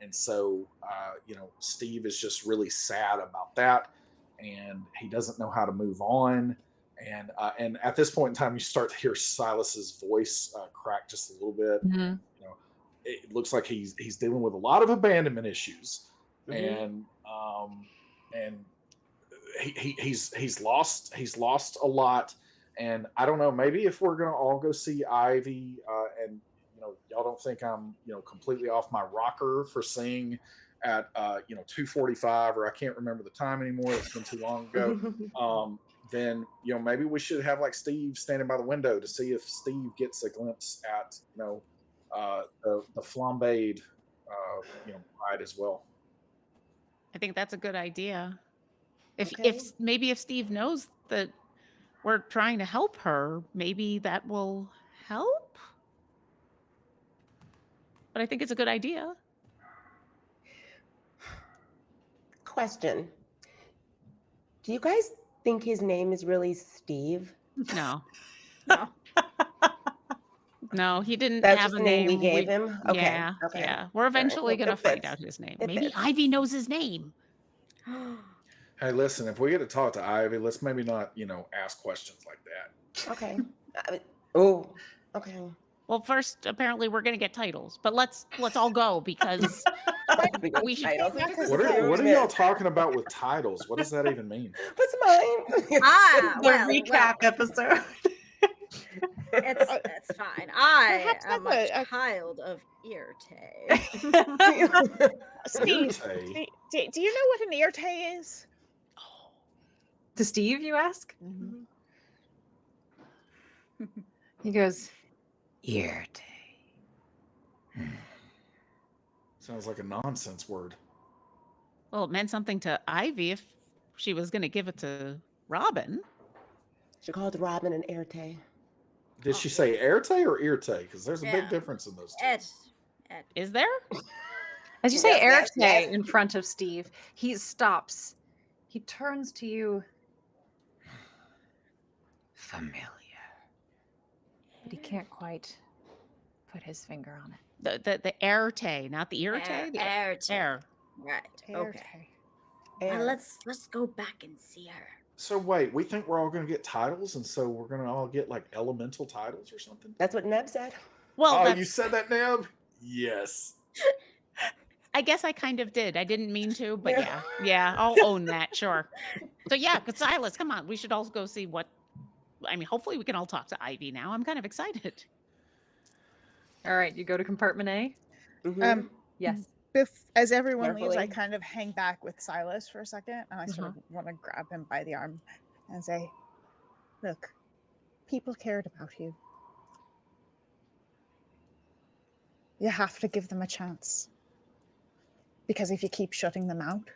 And so, Steve is just really sad about that, and he doesn't know how to move on. And at this point in time, you start to hear Silas's voice crack just a little bit. Mhm. It looks like he's dealing with a lot of abandonment issues, Mhm. and he's lost a lot. And I don't know, maybe if we're gonna all go see Ivy, and y'all don't think I'm completely off my rocker for seeing at 2:45, or I can't remember the time anymore, it's been too long ago. Then maybe we should have like Steve standing by the window to see if Steve gets a glimpse at the flambéed bride as well. I think that's a good idea. If Okay. maybe if Steve knows that we're trying to help her, maybe that will help. But I think it's a good idea. Question. Do you guys think his name is really Steve? No. No. No, he didn't That's have just a the name we name. gave him? Okay. Yeah, Okay. yeah. We're All right. eventually Well, gonna it find fits. out his name. It Maybe fits. Ivy knows his name. Hey, listen, if we get to talk to Ivy, let's maybe not ask questions like that. Okay. Oh. Okay. Well, first, apparently, we're gonna get titles, but let's all go because we should. Titles. Yeah, 'cause What it's are y'all talking about with titles? What does that even mean? What's mine? Ah, The well, recap episode. it's fine. I Perhaps am that's a a- child of Éarte. Steve, Éarte? do you know what an Éarte is? To Steve, you ask? Mhm. He goes, Éarte. Sounds like a nonsense word. Well, it meant something to Ivy if she was gonna give it to Robin. She called Robin an Éarte. Did she say Éarte or Éarte? Because there's a big Yeah. difference in those two. Ed. Is there? as you say Yes, Éarte yes. in front of Steve, he stops. He turns to you, Familiar. but he can't quite put his finger on it. The Éarte, not the Éarte. The Éarte. Air. Right. Okay. Air. Now let's go back and see her. So wait, we think we're all going to get titles, and so we're going to all get like elemental titles or something? That's what Neb said. Well, Oh, that's, you said that, Neb? Yes. I guess I kind of did. I didn't mean to, but Yeah. yeah, I'll own that. Sure. So yeah, Silas, come on. We should all go see what. I mean, hopefully we can all talk to Ivy now. I'm kind of excited. All right, you go to compartment A? Mhm. Yes. As everyone leaves, I Carefully. kind of hang back with Silas for a second, and I sort of want to grab him by the arm and say, "Look, people cared about you. You have to give them a chance. Because if you keep shutting them out,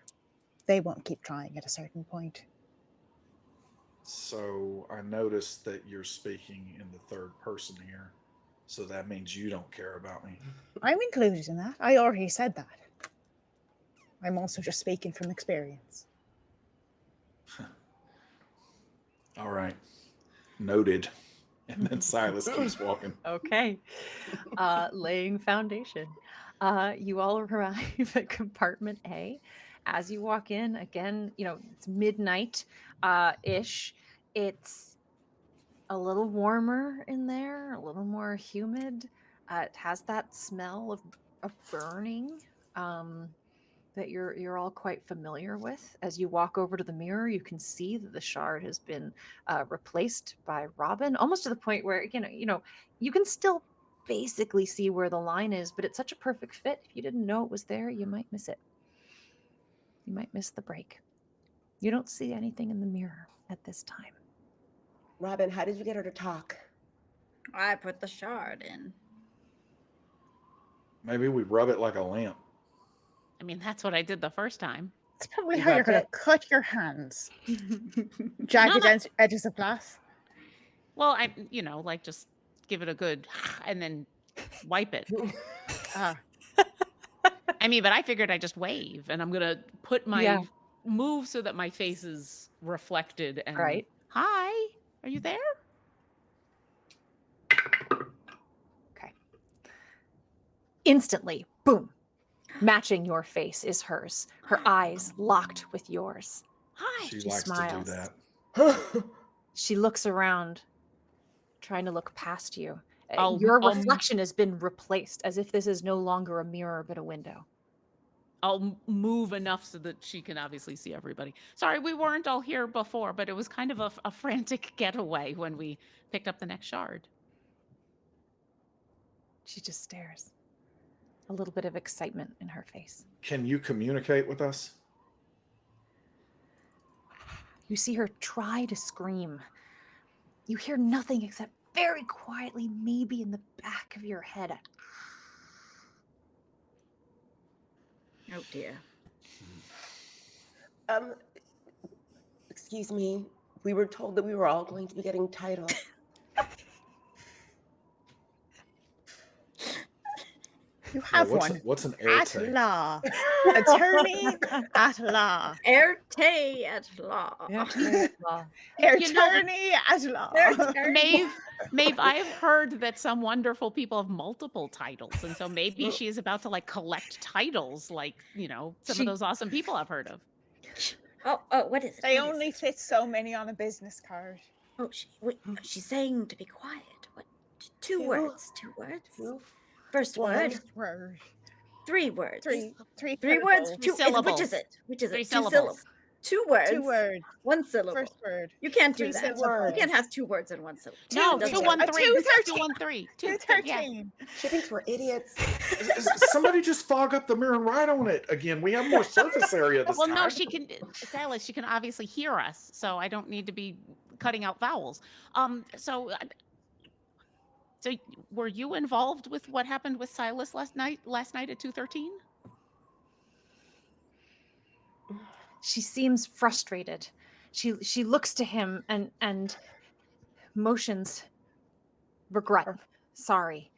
they won't keep trying at a certain point." So I noticed that you're speaking in the third person here. So that means you don't care about me. I'm included in that. I already said that. I'm also just speaking from experience. All right. Noted. And then Silas keeps walking. Okay. Laying foundation. You all arrive at compartment A. As you walk in, again, it's midnight ish. It's a little warmer in there, a little more humid. It has that smell of burning that you're all quite familiar with. As you walk over to the mirror, you can see that the shard has been replaced by Robin, almost to the point where you can still basically see where the line is, but it's such a perfect fit. If you didn't know it was there, you might miss it. You might miss the break. You don't see anything in the mirror at this time. Robin, how did you get her to talk? I put the shard in. Maybe we rub it like a lamp. I mean, that's what I did the first time. It's probably You how you're got going to it. cut your hands. No, Jagged not- edges of glass. Well, like just give it a good and then wipe it. Ah, I mean, but I figured I'd just wave, and I'm gonna put my Yeah. move so that my face is reflected. And Right. Hi, are you there? Okay. Instantly, boom. Matching your face is hers. Her eyes locked with yours. Hi. She She likes smiles. to do that. She looks around, trying to look past you. I'll- Your I'll- reflection has been replaced, as if this is no longer a mirror but a window. I'll move enough so that she can obviously see everybody. Sorry, we weren't all here before, but it was kind of a frantic getaway when we picked up the next shard. She just stares. A little bit of excitement in her face. Can you communicate with us? You see her try to scream. You hear nothing except very quietly, maybe in the back of your head. Oh dear. Excuse me. We were told that we were all going to be getting titles. you have what's one. what's an At Éarte? law. Attorney at law. Éarte at law. Attorney at law. Maeve, I've heard that some wonderful people have multiple titles, and so maybe she is about to like collect titles, like some She- of those awesome people I've heard of. Oh, what is it? They What is only it? fit so many on a business card. Oh, she's saying to be quiet. What? Two Two. words. Two words. Two, First one. word. Word. 3 words. Three Three syllables. words. Three Two. Which syllables. is it? Which is Three it? 2 syllables. syllables. 2 words. 2 words. 1 syllable. First word. You can't do 3 that. syllables. You can't have 2 words in 1 syllable. No, Doesn't 2 work. 1 A 3. 213. 2 1 3. 213. Shipping's for idiots. Somebody just fog up the mirror and write on it again. We have more surface area this Well, time. no, she can. Silas, she can obviously hear us, so I don't need to be cutting out vowels. So were you involved with what happened with Silas last night at 2:13? She seems frustrated. She looks to him and motions regret. Sorry.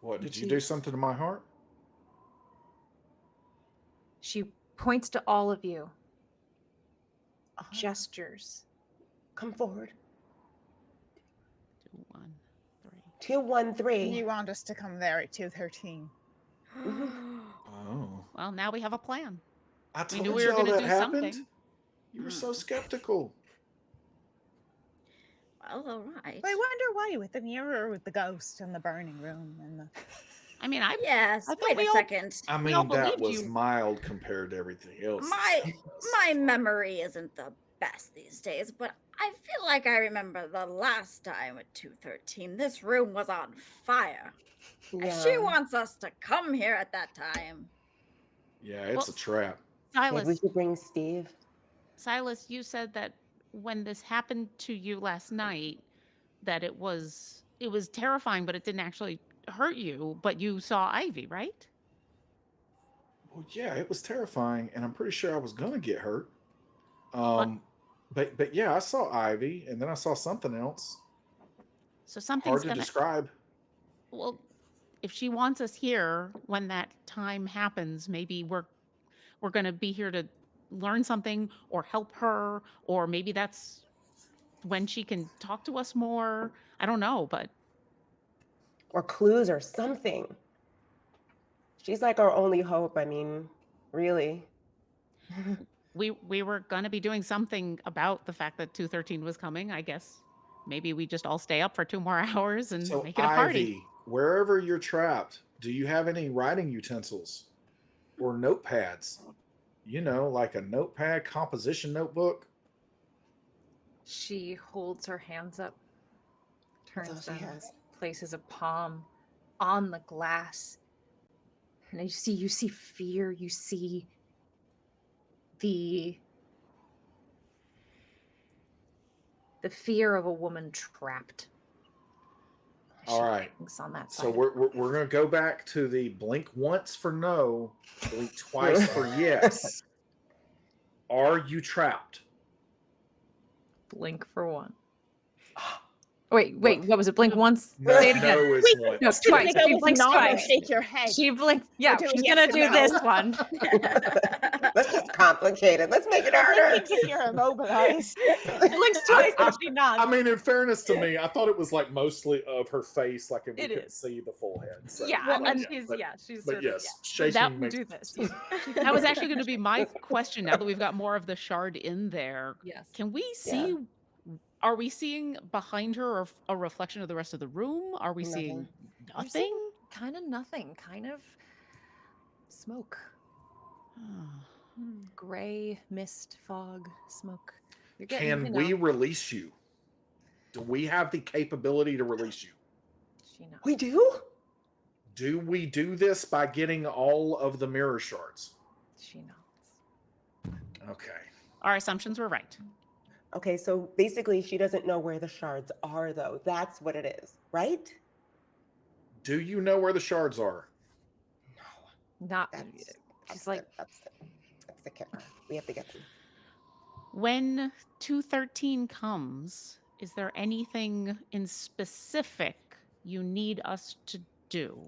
What, did you do something to my heart? She points to all of you. Uh-huh. Gestures. Come forward. 2 1 3. 213. You want us to come there at 2:13. Oh. Well, now we have a plan. I We told knew we were y'all going to that do happened. something. You were so skeptical. Well, all right. I wonder why with the mirror with the ghost and the burning room and the I mean, I Yes. I thought Wait we a all- second. I We all mean, that believed was you. mild compared to everything else. My memory isn't the best these days, but I feel like I remember the last time at 2:13. This room was on fire. And she wants us to come here at that time. Yeah, it's Well, a trap. Maybe Silas, we should bring Steve. Silas, you said that when this happened to you last night, that it was terrifying, but it didn't actually hurt you. But you saw Ivy, right? Well, yeah, it was terrifying, and I'm pretty sure I was gonna get hurt. But yeah, I saw Ivy, and then I saw something else. So something's Hard to gonna. describe. Well, if she wants us here when that time happens, maybe we're going to be here to learn something or help her, or maybe that's when she can talk to us more. I don't know, but Or clues or something. She's like our only hope. I mean, really. we were going to be doing something about the fact that 213 was coming. I guess maybe we just all stay up for 2 more hours and So, make it a party. Ivy, wherever you're trapped, do you have any writing utensils or notepads? You know, like a notepad, composition notebook. She holds her hands up. turns all she them, has. places a palm on the glass, and you see fear. You see the fear of a woman trapped. All right. It's on that So side. we're going to go back to the blink once for no, blink twice for yes. Are you trapped? Blink for one. Wait, what was it? Blink once? No, Say it again. no is No, once. twice. Go She with blinks nod or twice. shake your head. She blinked. Yeah, doing she's yes gonna or do no. this one. Let's just complicate it. Let's make it You're harder. blinking if you're immobilized. Blinks twice and she nods. I mean, in fairness to me, I thought it was like mostly of her face, like if we It couldn't is. see the full head. So, Yeah, Well, and and she's but she's but sort yes, of shaking That- makes do this. That was actually going to be my question. Now that we've got more of the shard in there, Yes. can we see? Are we seeing behind her or a reflection of the rest of the room? Are we Nothing. seeing You're nothing? seeing kind of nothing. Kind of smoke. Gray mist, fog, smoke. You're getting, Can we release you? Do we have the capability to release you? She knows. We do? Do we do this by getting all of the mirror shards? She nods. Okay. Our assumptions were right. Okay, so basically she doesn't know where the shards are, though. That's what it is, right? Do you know where the shards are? Not. That's She's like, that's the kicker. We have to get them. When 213 comes, is there anything in specific you need us to do?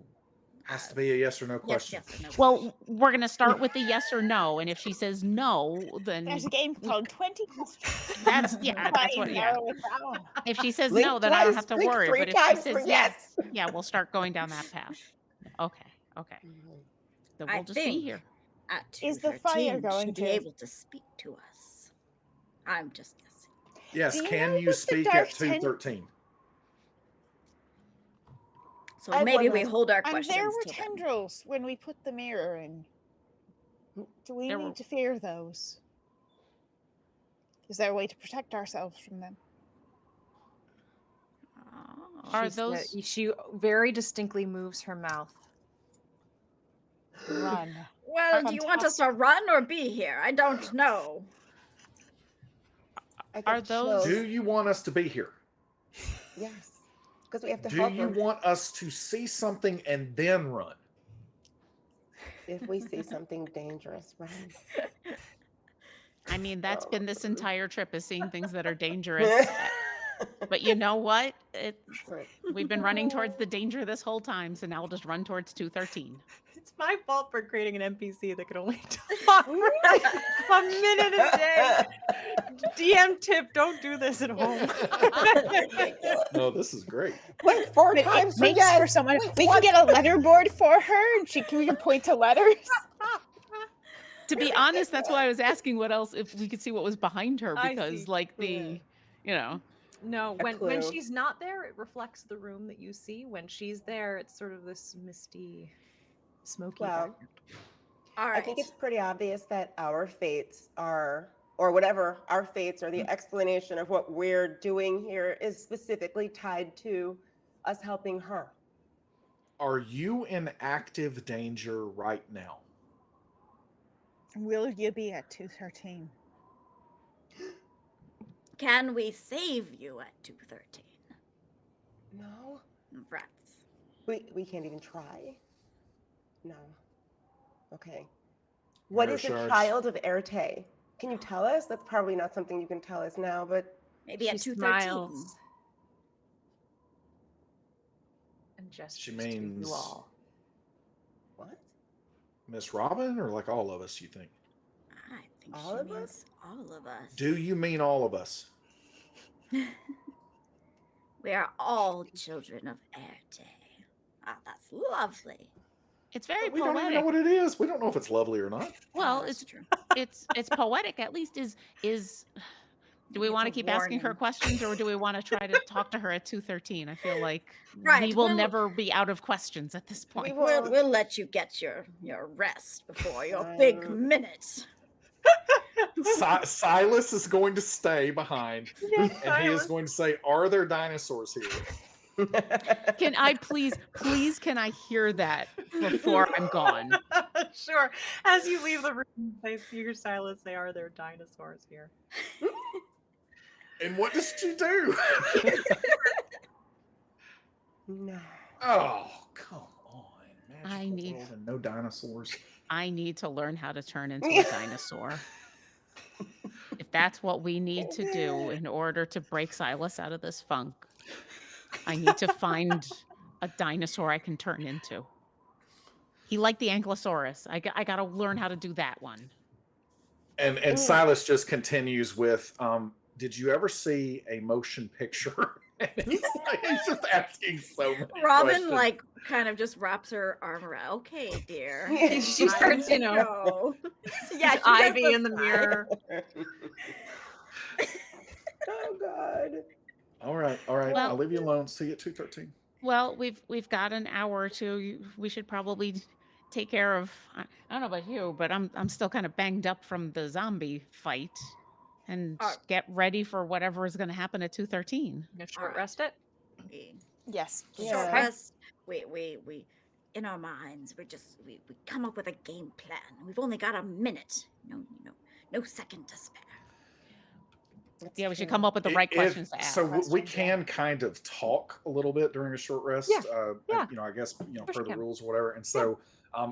Has to be a yes or no Yes, question. yes, or no. Well, we're going to start with the yes or no, and if she says no, then There's a game called 20 questions. that's Try and yeah. narrow it down. If she says Blink no, then I don't twice, have to blink worry. 3 But if she times says for yes, yes. yeah, we'll start going down that path. Okay. Then I we'll just be think here. At Is the fire 213, going she'd be to- able to speak to us. I'm just guessing. Yes, Do you can know you that the speak dark at 213? So I have maybe one we last- hold our And questions there were till then. tendrils when we put the mirror in. Do we There need were- to fear those? Is there a way to protect ourselves from them? Oh. Are she's the- those- she very distinctly moves her mouth. Run. Well, do you want us to run or be here? I don't know. I get Are those- chills. Do you want us to be here? Yes. Because we have to Do help you them. want us to see something and then run? If we see something dangerous, run. I mean, that's been this entire trip is seeing things that are dangerous. But you know what? We've been running towards the danger this whole time, so now we'll just run towards 213. It's my fault for creating an NPC that could only talk for a minute a day. DM tip: don't do this at home. No, this is great. Blink 4 times for Makes yes. for someone. Blink We one can get a letterboard for her, and we can point to letters. To be honest, that's why I was asking what else, if we could see what was behind her, I because see. like the, you know, No, A when clue. she's not there, it reflects the room that you see. When she's there, it's sort of this misty, smoky. Well, background. All I right. think it's pretty obvious that our fates are, or whatever our fates are, the explanation of what we're doing here is specifically tied to us helping her. Are you in active danger right now? Will you be at 213? Can we save you at 213? No, Rats. we can't even try. No. Okay. What Mirror is a shards. child of Éarte? Can you tell us? That's probably not something you can tell us now, but Maybe at She 213. smiles and gestures She to means you all. what? Miss Robin, or like all of us, you think? I think All she of means us? all of us. Do you mean all of us? We are all children of Éarte. Ah, that's lovely. it's very We don't even know poetic. what it is. We don't know if it's lovely or not. Well, That's it's true. it's poetic at least. Is do we It's want a to keep asking her warning. questions, or do we want to try to talk to her at 213? I feel like we Right, will we'll- never be out of questions at this We point. will. We'll let you get your rest before your big Um, minute. Silas is going to stay behind, Yes, and he is going to say, "Are there dinosaurs here?" Can I please, can I hear that before I'm gone? Sure. As you leave the room, I see your Silas. They are their dinosaurs here. And what does she do? No. Oh, come on. I Magical need- world and no dinosaurs. I need to learn how to turn into a dinosaur. If that's what we need to do in order to break Silas out of this funk, I need to find a dinosaur I can turn into. He liked the Ankylosaurus. I got to learn how to do that one. And Silas just continues with, did you ever see a motion picture? And he's just asking so many Robin questions. like kind of just wraps her arm around. Okay, dear. She starts, you know, Go. Yeah, she does Ivy in the sigh. mirror. Oh God. All right. Well- I'll leave you alone. See you at 2:13. Well, we've got an hour or two. We should probably take care of. I don't know about you, but I'm still kind of banged up from the zombie fight, and get ready for whatever is going to happen at 2:13. You short rest it. Yes. Yeah. Short rest. We in our minds, we come up with a game plan. We've only got a minute. No second to spare. Yeah, we should come up with the right questions to ask. So we can kind of talk a little bit during a short rest. Yeah. I guess course per you the can. rules or whatever. And so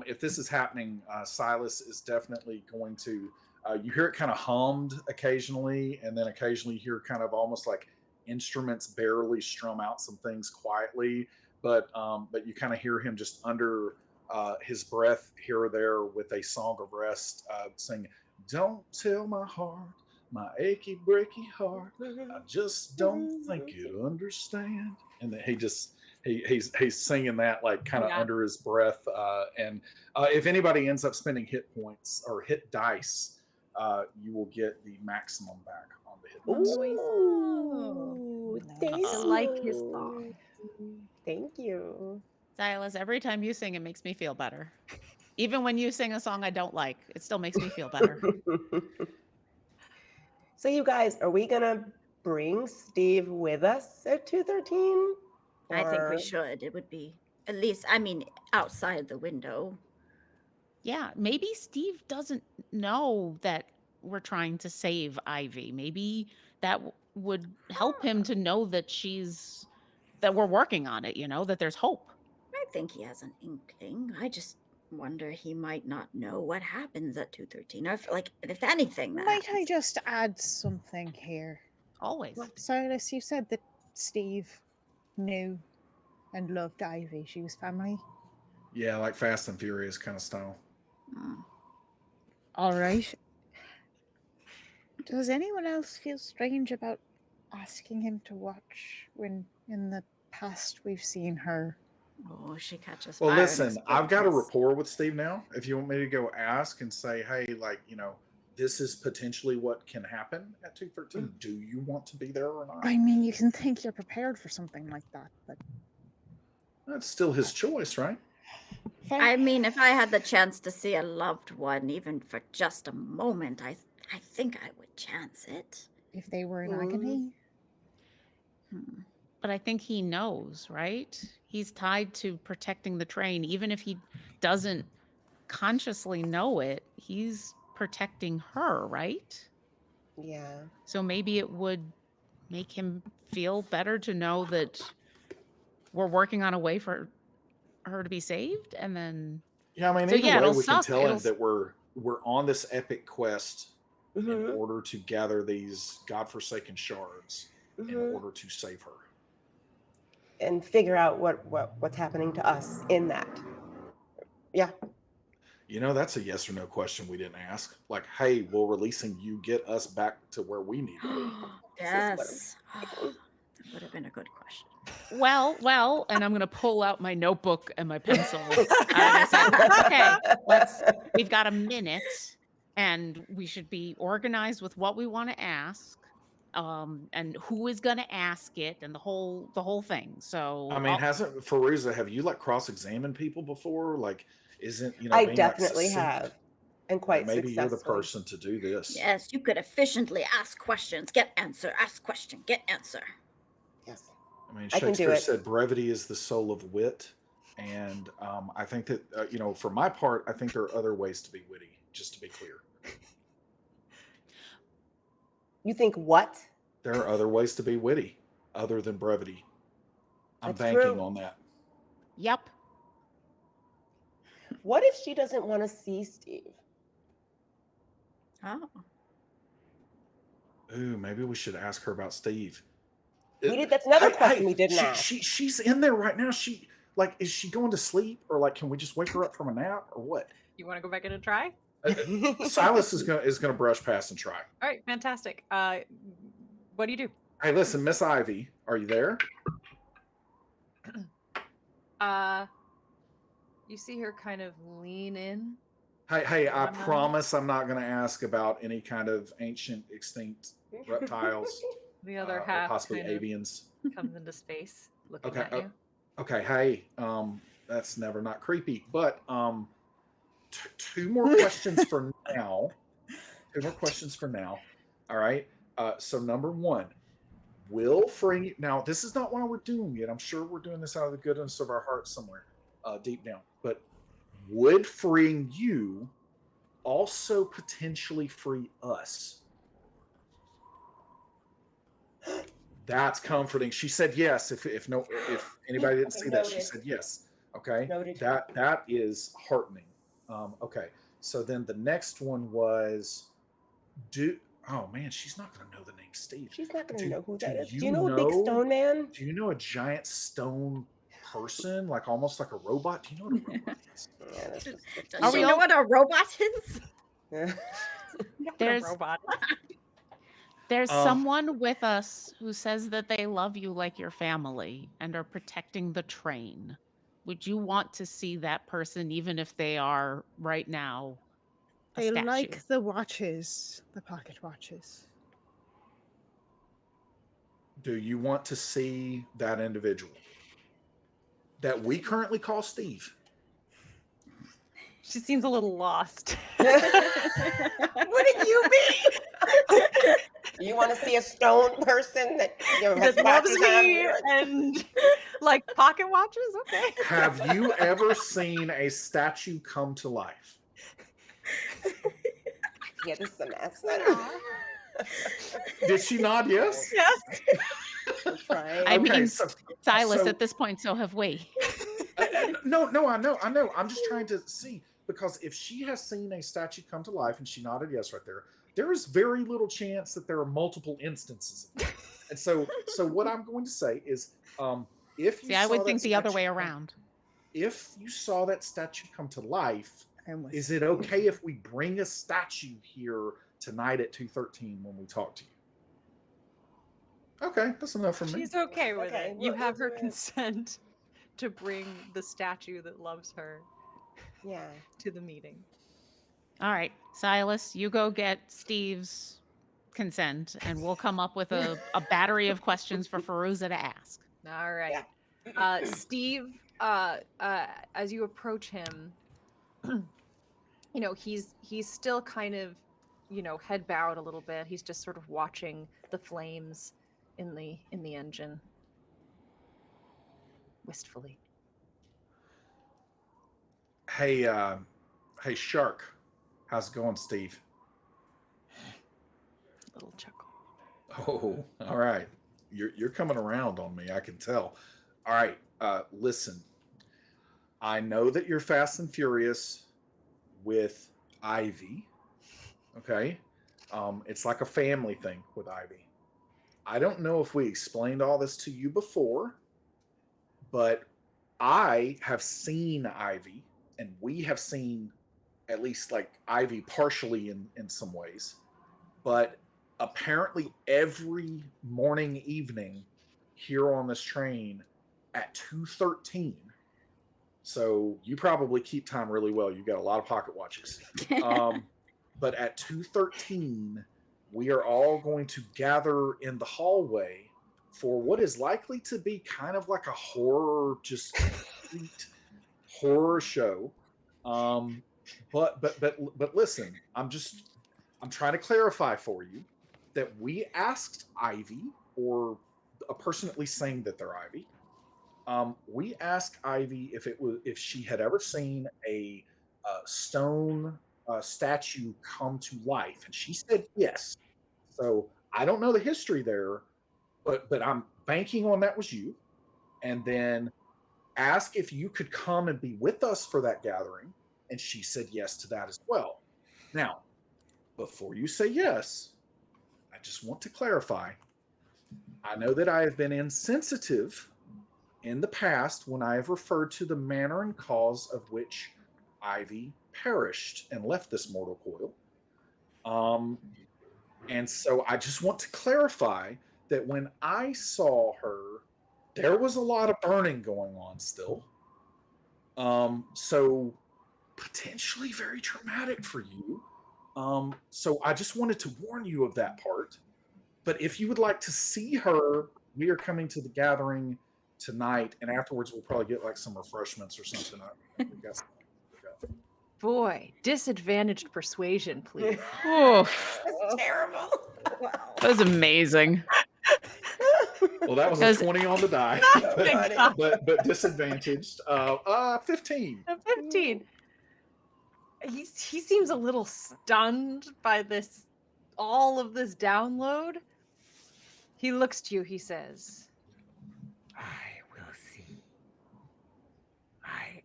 if this is happening, Silas is definitely going to. You hear it kind of hummed occasionally, and then occasionally you hear kind of almost like instruments barely strum out some things quietly. But you kind of hear him just under his breath here or there with a song of rest, sing, "Don't tell my heart, my achy breaky heart, I just don't think you'd understand." And then he's singing that like kind of under his breath. And if anybody ends up spending hit points or hit dice, you will get the maximum back on the hit points. Ooh, thank I you. like his song. Thank you. Silas, every time you sing, it makes me feel better. Even when you sing a song I don't like, it still makes me feel better. So you guys, are we gonna bring Steve with us at 2:13? I think we should. It would be at least, outside the window. Yeah, maybe Steve doesn't know that we're trying to save Ivy. Maybe that would help him to know that that we're working on it, that there's hope. I think he has an inkling. I just wonder he might not know what happens at 2:13. Or if anything, that Might I happens. just add something here? Always. Silas, you said that Steve knew and loved Ivy. She was family. Yeah, like Fast and Furious kind of style. All right. Does anyone else feel strange about asking him to watch when in the past we've seen her? Oh, she catches Well, fire. listen, I've got a rapport with Steve now. If you want me to go ask and say, hey, this is potentially what can happen at 2:13. Do you want to be there or not? I mean, you can think you're prepared for something like that, but That's still his choice, right? if I had the chance to see a loved one, even for just a moment, I think I would chance it. if they were in agony, But I think he knows, right? He's tied to protecting the train. Even if he doesn't consciously know it, he's protecting her, right? Yeah. So maybe it would make him feel better to know that we're working on a way for her to be saved, and then Yeah, So, either yeah, way, it'll we can suck. tell him It'll- that we're on this epic quest in Mhm, order to gather these godforsaken shards in mhm. order to save her. And figure out what's happening to us in that. Yeah. That's a yes or no question we didn't ask. Like, hey, will releasing you get us back to where we need to be? Yes. That would have been a good question. well, and I'm gonna pull out my notebook and my pencil. I said, okay, we've got a minute, and we should be organized with what we want to ask, and who is gonna ask it, and the whole thing. So Hasn't Fairuza, have you cross-examined people before? Isn't I being, definitely succinct? have. And quite Maybe you're the successfully. person to do this. Yes, you could efficiently ask questions, get answer, ask question, get answer. Yes. I mean, I can do Shakespeare it. said brevity is the soul of wit. And I think that, for my part, I think there are other ways to be witty, just to be clear. You think what? There are other ways to be witty other than brevity. I'm That's banking true. on that. Yep. What if she doesn't want to see Steve? Oh. Ooh, maybe we should ask her about Steve. That's another question we didn't ask. She's in there right now. Is she going to sleep, or can we just wake her up from a nap, or what? You want to go back in and try? Silas is gonna brush past and try. All right, fantastic. What do you do? Hey, listen, Miss Ivy, are you there? You see her kind of lean in. Hey, I promise I'm not gonna ask about any kind of ancient extinct reptiles. The other or half possibly kind of avians. comes into space looking Okay. at you. Okay. Hey, that's never not creepy. But two more questions for now. Two more questions for now. All right. So number one, will freeing now this is not why we're doing it. I'm sure we're doing this out of the goodness of our hearts somewhere deep down. But would freeing you also potentially free us? That's comforting. She said yes. If anybody didn't see that, she said yes. Okay. Noted. That is heartening. Okay. So then the next one was oh man, she's not gonna know the name Steve. She's not going to know who that is. Do Do you know a big stone man? Do you know a giant stone person, almost like a robot? Do you know what a robot is? Yeah, that's just- Does she know what a robot is? There's a robot. There's someone with us who says that they love you like your family and are protecting the train. Would you want to see that person, even if they are right now a They statue? like the watches, the pocket watches. Do you want to see that individual that we currently call Steve? She seems a little lost. What do you mean? You want to see a stone person that has That loves watches me on? and like pocket watches? Okay. Have you ever seen a statue come to life? Yeah, this is a mess. Did she nod yes? Yes. I'm trying. I Okay, mean, so- Silas, so- at this point, so have we. No, I know. I'm just trying to see, because if she has seen a statue come to life and she nodded yes right there is very little chance that there are multiple instances of that. And so what I'm going to say is, if you See, I would saw think that the other statue way come- around. If you saw that statue come to life, I'm with is it okay if we bring a statue here tonight at 2:13 when we talk to you? Okay, that's enough for me. She's okay with Okay, it. You we'll have do her it. consent to bring the statue that loves her Yeah. to the meeting. All right, Silas, you go get Steve's consent, and we'll come up with a battery of questions for Fairuza to ask. All right. Steve, as you approach him, he's still kind of, head bowed a little bit. He's just sort of watching the flames in the engine wistfully. Hey, Shark, how's it going, Steve? Little chuckle. Oh, all right. You're coming around on me, I can tell. All right, listen. I know that you're fast and furious with Ivy. Okay? It's like a family thing with Ivy. I don't know if we explained all this to you before, but I have seen Ivy, and we have seen at least Ivy partially in some ways. But apparently every morning, evening here on this train at 2:13. So you probably keep time really well. You've got a lot of pocket watches. But at 2:13, we are all going to gather in the hallway for what is likely to be kind of like a horror, just complete horror show. But listen, I'm trying to clarify for you that we asked Ivy or a person at least saying that they're Ivy. We asked Ivy if she had ever seen a stone statue come to life, and she said yes. So I don't know the history there, but I'm banking on that was you. And then ask if you could come and be with us for that gathering, and she said yes to that as well. Now, before you say yes, I just want to clarify. I know that I have been insensitive in the past when I have referred to the manner and cause of which Ivy perished and left this mortal coil. And so I just want to clarify that when I saw her, there was a lot of burning going on still. So potentially very traumatic for you. So I just wanted to warn you of that part. But if you would like to see her, we are coming to the gathering tonight, and afterwards we'll probably get like some refreshments or something. We got some. Boy, disadvantaged persuasion, please. Oof. That's terrible. Wow. That was amazing. Well, that was a Because- 20 on the die, Thank God. but disadvantaged. 15. A 15. He seems a little stunned by all of this download. He looks to you, he says, I will see. Ivy.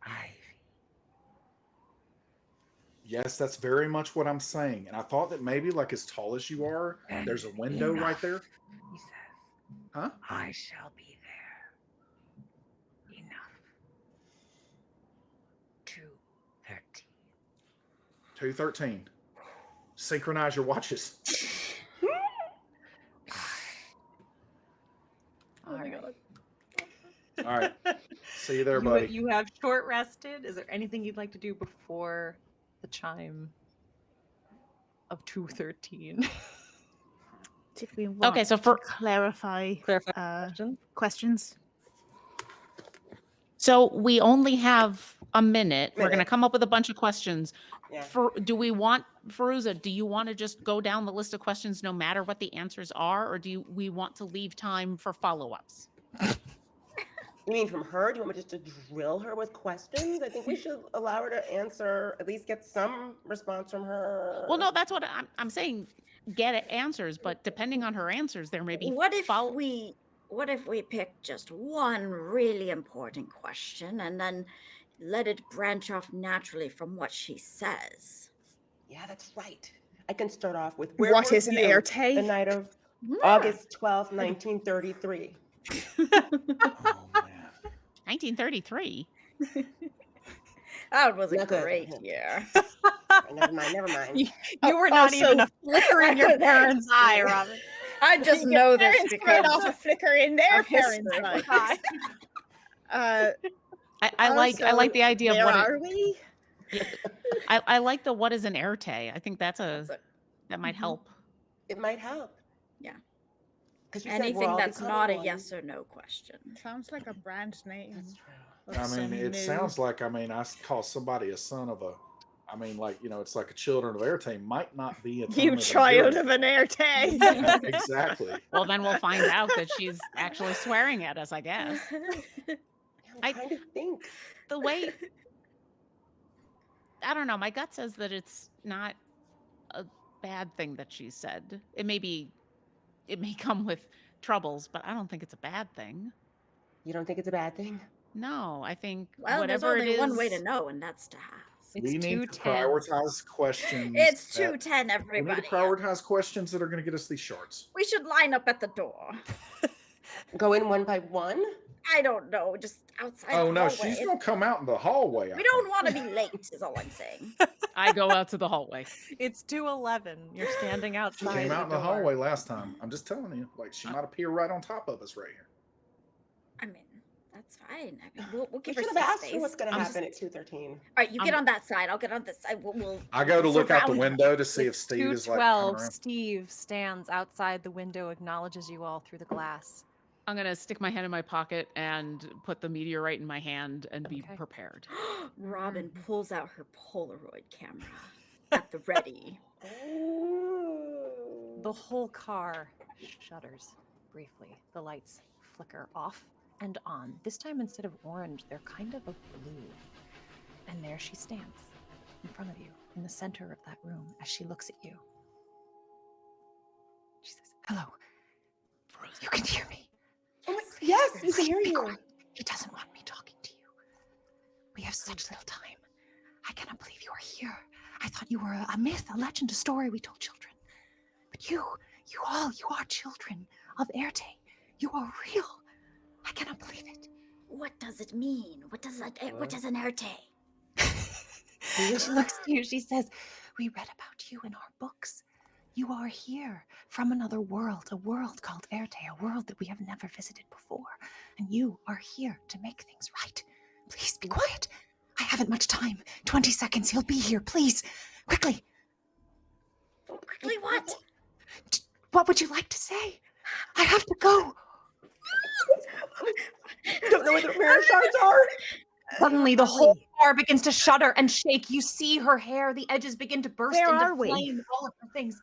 Yes, that's very much what I'm saying. And I thought that maybe, like, as tall as you are, And there's a window right enough, there. He says, Huh? I shall be there. Enough. 2:13. 2:13. Synchronize your watches. all right. All right. See you there, buddy. You have short rested. Is there anything you'd like to do before the chime of 2:13? Did we want Okay, so for to clarify Question? questions? so we only have a minute. We're going to Minute. come up with a bunch of questions. Yeah. Do we want Fairuza? Do you want to just go down the list of questions no matter what the answers are, or we want to leave time for follow-ups? You mean from her? Do you want me just to drill her with questions? I think we should allow her to answer, at least get some response from her. Well, no, that's what I'm saying. Get answers, but depending on her answers, there may be What if we pick just one really important question and then let it branch off naturally from what she says? Yeah, that's right. I can start off with What were is an you Éarte? the night of Yeah. August 12th, 1933. Oh, man. 1933. That was a Not good. great year. Never mind, never mind. You were not also- even a flicker in your parents' eye, Robin. I just Your know this parents because ran off a flicker in their of parents' history. eyes. I like the idea of Where what are we? I like the what is an Éarte. I think that might help. It might help. Yeah. 'Cause you said we're Anything all that's becoming not a one. yes or no question. Sounds like a brand name. That's true. of I mean, some it new- sounds like, I call somebody a son of a, it's like a children of Éarte might not be a ton You of a child good- of an Éarte. Yeah, exactly. Well, then we'll find out that she's actually swearing at us, I guess. I'm trying to think. The way I don't know, my gut says that it's not a bad thing that she said. It may come with troubles, but I don't think it's a bad thing. You don't think it's a bad thing? No, I think Well, there's whatever only it is. one way to know, and that's to ask. It's We need to 2:10. prioritize questions. It's that- 2:10, We need everybody. to prioritize questions that are going to get us these shorts. We should line up at the door. Go in one by one? I don't know, just outside. Oh the no, hallway. she's going to come out in the hallway. I We don't think. want to be late, is all I'm saying. I go out to the hallway. It's 2:11. You're standing She outside. came out in the door. hallway last time. I'm just telling you, like she might appear right on top of us right here. I mean, that's fine. I mean, we'll You give her should some have asked space. her what's going to I'm happen at 2:13. All right, you get I'm- on that side. I'll get on this side. We'll I go to look out the surround- window to see if It's Steve is like 2:12. coming around. Steve stands outside the window, acknowledges you all through the glass. I'm gonna stick my hand in my pocket and put the meteorite in my hand and be Okay. prepared. Robin pulls out her Polaroid camera at the ready. Oh. The whole car shudders. briefly, the lights flicker off and on. This time, instead of orange, they're kind of a blue. And there she stands in front of you, in the center of that room, as she looks at you. She says, "Hello. You can hear me." Yes, we can hear Be you. quiet. He doesn't want me talking to you. We have such little time. I cannot believe you are here. I thought you were a myth, a legend, a story we told children. But you are children of Éarte. You are real. I cannot believe it. What does it mean? What does an Éarte? She looks to you. She says, "We read about you in our books. You are here from another world, a world called Éarte, a world that we have never visited before. And you are here to make things right. Please be quiet. I haven't much time. 20 seconds. He'll be here. Please. Quickly. Quickly what? What would you like to say? I have to go." I don't know where the mirror shards are. Suddenly, the whole bar begins to shudder and shake. You see her hair, the edges begin to burst Where into are we? flame, all of her things.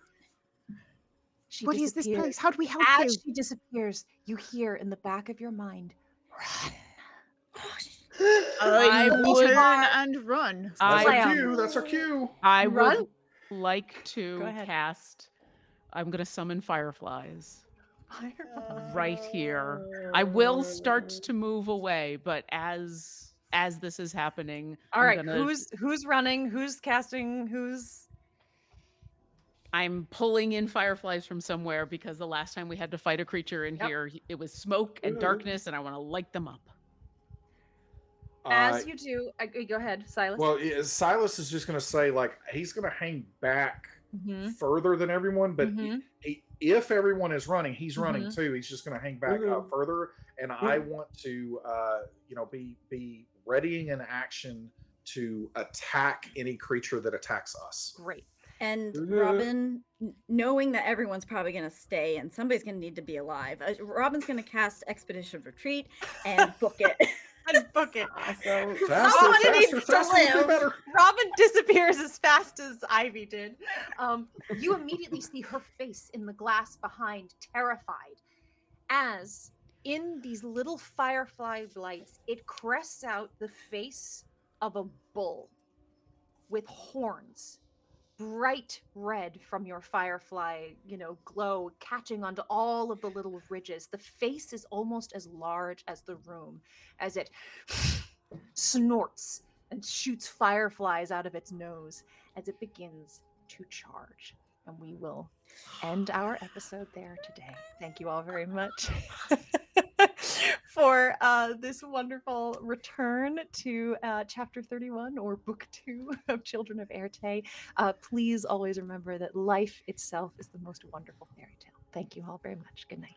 She What is this disappears. place? How do we help As you? she disappears, you hear in the back of your mind, "Run." I would- will turn and run. That's I- our cue. That's our cue. I Run? would like to Go ahead. cast. I'm going to summon fireflies right here. I will start to move away, but as this is happening, All I'm right, gonna- who's running? Who's casting? I'm pulling in fireflies from somewhere because the last time we had to fight a creature in Yep. here, it was smoke and Ooh. darkness, and I want to light them up. As you do, go ahead, Silas. Well, Silas is just going to say, like, he's going to hang back Mhm. further than everyone, but Mhm. if everyone is running, he's running Mhm. too. He's just going to hang back further, and I want to, be readying an action to attack any creature that attacks us. Great. And Mhm. Robin, knowing that everyone's probably going to stay and somebody's going to need to be alive, Robin's going to cast Expedition Retreat and book it. And book it. Awesome. Faster, Someone needs faster, to faster would be live. better. Robin disappears as fast as Ivy did. You immediately see her face in the glass behind, terrified, as in these little firefly lights, it crests out the face of a bull with horns, bright red from your firefly, glow, catching onto all of the little ridges. The face is almost as large as the room as it snorts and shoots fireflies out of its nose as it begins to charge. And we will end our episode there today. Thank you all very much for this wonderful return to Chapter 31 or Book 2 of Children of Éarte. Please always remember that life itself is the most wonderful fairy tale. Thank you all very much. Good night.